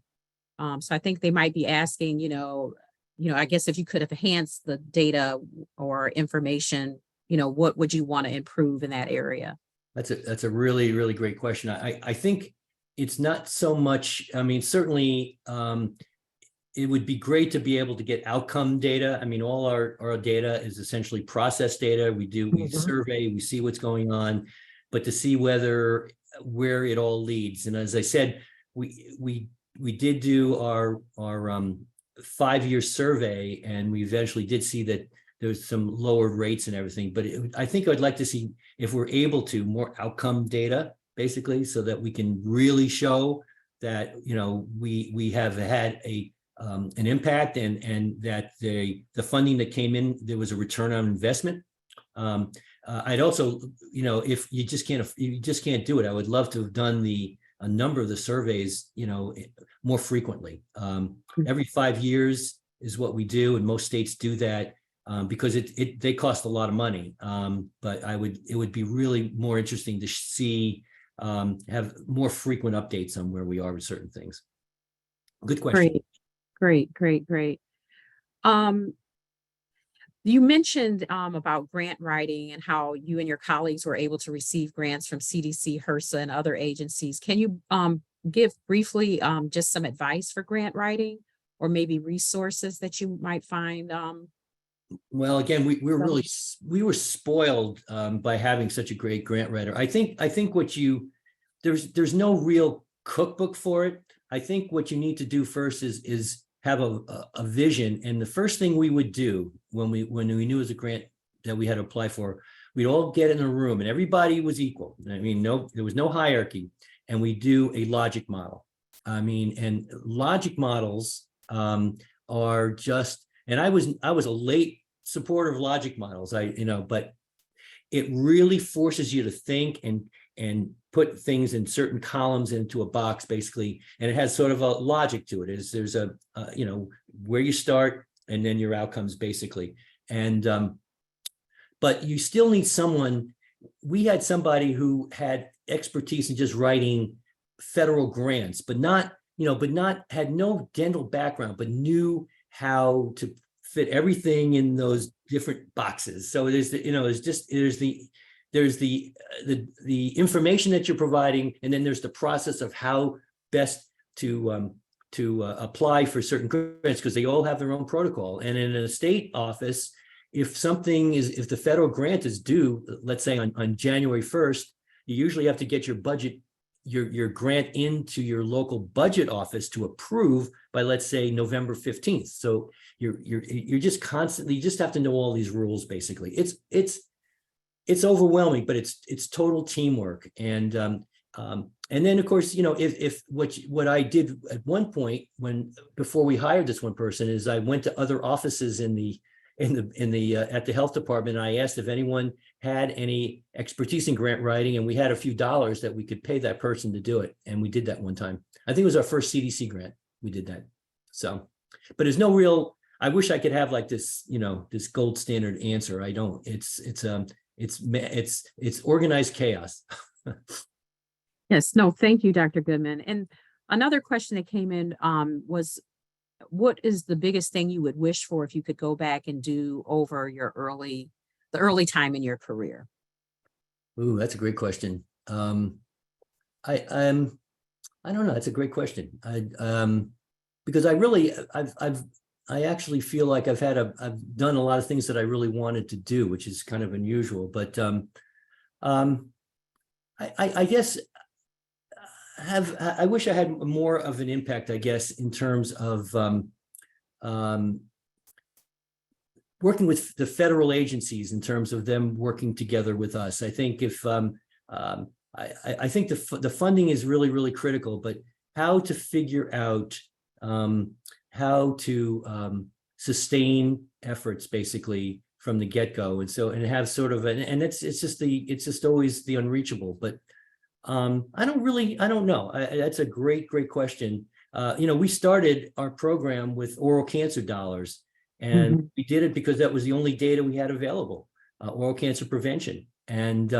Speaker 1: So I think they might be asking, I guess if you could have enhanced the data or information, what would you want to improve in that area?
Speaker 2: That's a really, really great question. I think it's not so much, certainly it would be great to be able to get outcome data. All our data is essentially process data. We survey, we see what's going on, but to see where it all leads. And as I said, we did do our 5-year survey, and we eventually did see that there's some lowered rates and everything. But I think I'd like to see, if we're able to, more outcome data, basically, so that we can really show that we have had an impact, and that the funding that came in, there was a return on investment. I'd also, if you just can't do it, I would love to have done a number of the surveys, more frequently. Every 5 years is what we do, and most states do that because they cost a lot of money. But it would be really more interesting to see, have more frequent updates on where we are with certain things. Good question.
Speaker 1: Great. You mentioned about grant writing and how you and your colleagues were able to receive grants from CDC, HRSA, and other agencies. Can you give briefly just some advice for grant writing, or maybe resources that you might find?
Speaker 2: Well, again, we were spoiled by having such a great grant writer. I think there's no real cookbook for it. I think what you need to do first is have a vision. And the first thing we would do when we knew it was a grant that we had to apply for, we'd all get in a room, and everybody was equal. There was no hierarchy, and we do a logic model. I mean, and logic models are just, and I was a late supporter of logic models. But it really forces you to think and put things in certain columns into a box, basically, and it has sort of a logic to it. There's a where you start and then your outcomes, basically. And but you still need someone. We had somebody who had expertise in just writing federal grants, but not had no dental background, but knew how to fit everything in those different boxes. So there's the information that you're providing, and then there's the process of how best to apply for certain grants, because they all have their own protocol. And in a state office, if the federal grant is due, let's say on January 1st, you usually have to get your budget, your grant into your local budget office to approve by, let's say, November 15th. So you're just constantly, you just have to know all these rules, basically. It's overwhelming, but it's total teamwork. And then, of course, if what I did at one point, before we hired this one person, is I went to other offices at the health department, and I asked if anyone had any expertise in grant writing, and we had a few dollars that we could pay that person to do it. And we did that one time. I think it was our first CDC grant. We did that. So, but there's no real, I wish I could have like this, this gold standard answer. I don't. It's organized chaos.
Speaker 1: Yes, no, thank you, Dr. Goodman. And another question that came in was, what is the biggest thing you would wish for if you could go back and do over the early time in your career?
Speaker 2: Ooh, that's a great question. I don't know. That's a great question. Because I actually feel like I've done a lot of things that I really wanted to do, which is kind of unusual. But I guess I wish I had more of an impact, I guess, in terms of working with the federal agencies, in terms of them working together with us. I think I think the funding is really, really critical, but how to figure out how to sustain efforts, basically, from the get-go, and have sort of it's just always the unreachable. But I don't know. That's a great question. We started our program with oral cancer dollars, and we did it because that was the only data we had available, oral cancer prevention. And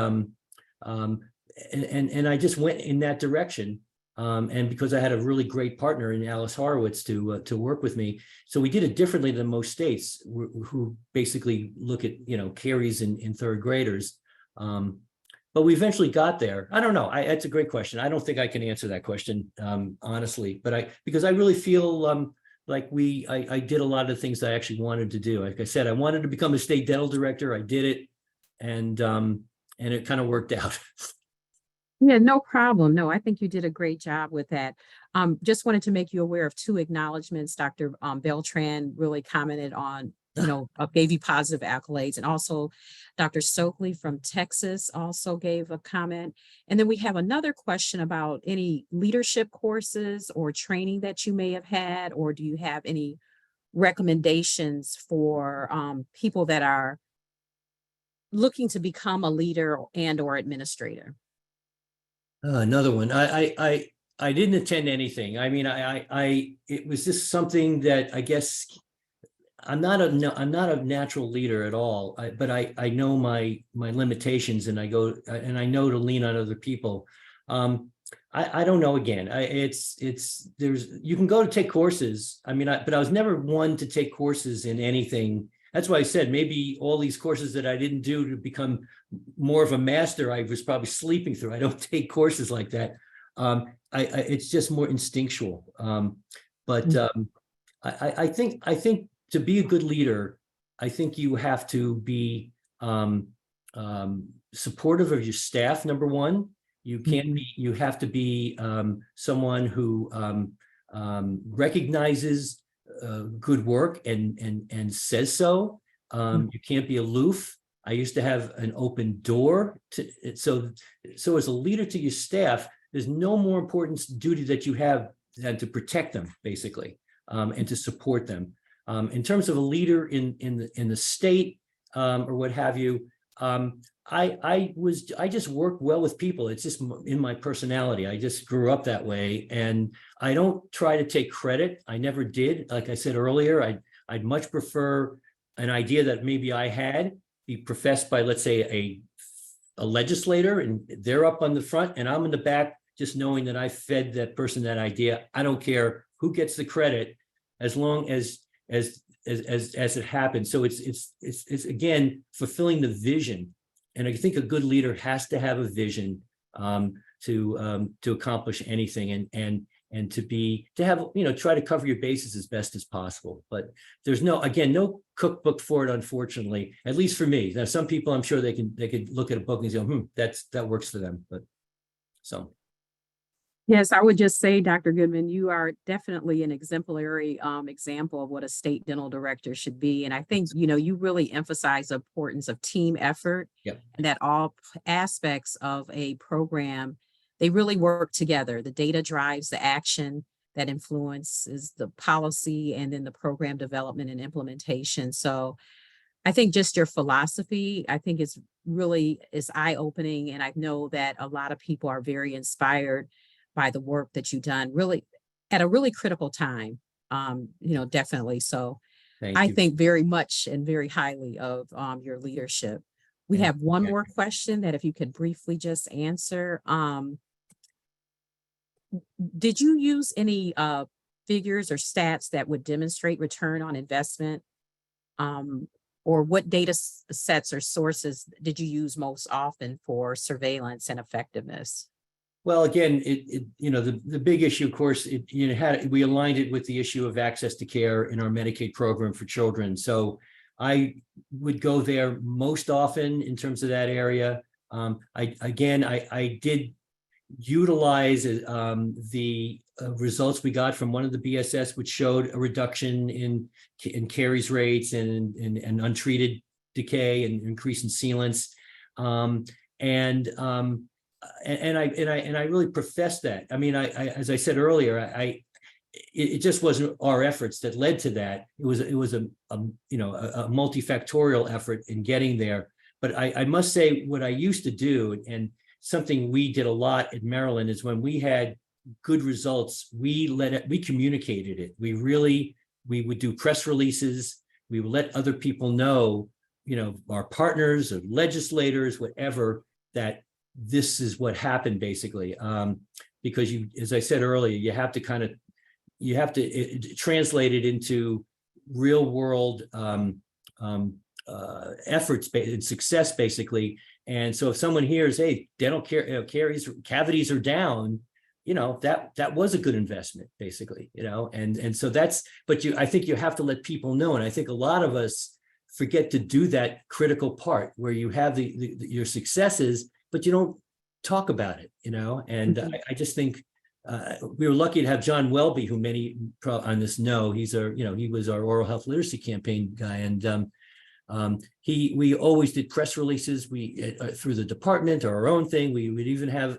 Speaker 2: I just went in that direction. And because I had a really great partner in Alice Horowitz to work with me. So we did it differently than most states who basically look at, caries in third graders. But we eventually got there. I don't know. That's a great question. I don't think I can answer that question, honestly, because I really feel like I did a lot of the things I actually wanted to do. Like I said, I wanted to become a state dental director. I did it, and it kind of worked out.
Speaker 1: Yeah, no problem. No, I think you did a great job with that. Just wanted to make you aware of two acknowledgments. Dr. Beltran really commented on, gave you positive accolades. And also Dr. Stokely from Texas also gave a comment. And then we have another question about any leadership courses or training that you may have had, or do you have any recommendations for people that are looking to become a leader and or administrator?
Speaker 2: Another one. I didn't attend anything. I mean, it was just something that I guess I'm not a natural leader at all. But I know my limitations, and I know to lean on other people. I don't know. Again, you can go to take courses. I mean, but I was never one to take courses in anything. That's why I said maybe all these courses that I didn't do to become more of a master, I was probably sleeping through. I don't take courses like that. It's just more instinctual. But I think to be a good leader, I think you have to be supportive of your staff. Number one, you have to be someone who recognizes good work and says so. You can't be aloof. I used to have an open door so as a leader to your staff, there's no more important duty that you have and to protect them basically, and to support them. In terms of a leader in the state, or what have you, I just work well with people. It's just in my personality. I just grew up that way, and I don't try to take credit. I never did. Like I said earlier, I'd much prefer an idea that maybe I had be professed by, let's say, a legislator, and they're up on the front and I'm in the back, just knowing that I fed that person that idea. I don't care who gets the credit, as long as it happens. So it's again fulfilling the vision, and I think a good leader has to have a vision to accomplish anything, and to have, try to cover your bases as best as possible. But there's no cookbook for it, unfortunately, at least for me. Now, some people, I'm sure they could look at a book and go, that works for them. But so.
Speaker 1: Yes, I would just say, Dr. Goodman, you are definitely an exemplary example of what a state dental director should be. And I think, you really emphasize the importance of team effort.
Speaker 2: Yep.
Speaker 1: And that all aspects of a program, they really work together. The data drives the action that influences the policy, and then the program development and implementation. So I think just your philosophy, I think is eye-opening. And I know that a lot of people are very inspired by the work that you've done, really at a really critical time. Definitely. So I think very much and very highly of your leadership. We have one more question that if you could briefly just answer. Did you use any figures or stats that would demonstrate return on investment? Or what data sets or sources did you use most often for surveillance and effectiveness?
Speaker 2: Well, again, the big issue, of course, we aligned it with the issue of access to care in our Medicaid program for children. So I would go there most often in terms of that area. I did utilize the results we got from one of the BSS, which showed a reduction in caries rates and untreated decay and increase in sealants. And I really profess that. I mean, I as I said earlier, it just wasn't our efforts that led to that. It was a multifactorial effort in getting there. But I must say, what I used to do, and something we did a lot at Maryland, is when we had good results, we communicated it. We would do press releases. We would let other people know, our partners or legislators, whatever, that this is what happened basically. Because as I said earlier, you have to translate it into real world efforts and success basically. And so if someone hears, hey, dental care cavities are down, that was a good investment basically, and so I think you have to let people know. And I think a lot of us forget to do that critical part where you have your successes, but you don't talk about it, and I just think we were lucky to have John Welby, who many on this know. He was our oral health literacy campaign guy, and we always did press releases. We through the department or our own thing. We would even have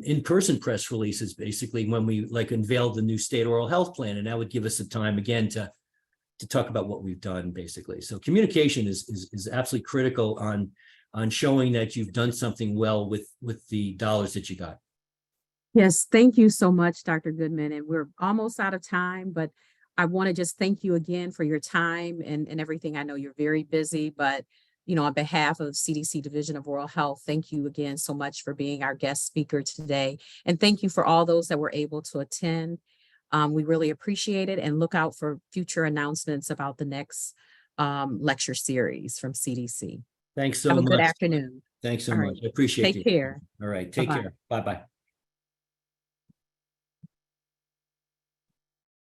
Speaker 2: in-person press releases, basically when we unveiled the new state oral health plan, and that would give us the time again to talk about what we've done, basically. So communication is absolutely critical on showing that you've done something well with the dollars that you got.
Speaker 1: Yes, thank you so much, Dr. Goodman. And we're almost out of time, but I want to just thank you again for your time and everything. I know you're very busy, but on behalf of CDC Division of Oral Health, thank you again so much for being our guest speaker today. And thank you for all those that were able to attend. We really appreciate it, and look out for future announcements about the next lecture series from CDC.
Speaker 2: Thanks so
Speaker 1: Have a
Speaker 2: much.
Speaker 1: good afternoon.
Speaker 2: Thanks so
Speaker 1: All
Speaker 2: much.
Speaker 1: right.
Speaker 2: I appreciate it.
Speaker 1: Take care.
Speaker 2: All right. Take
Speaker 1: Bye-bye.
Speaker 2: care. Bye-bye.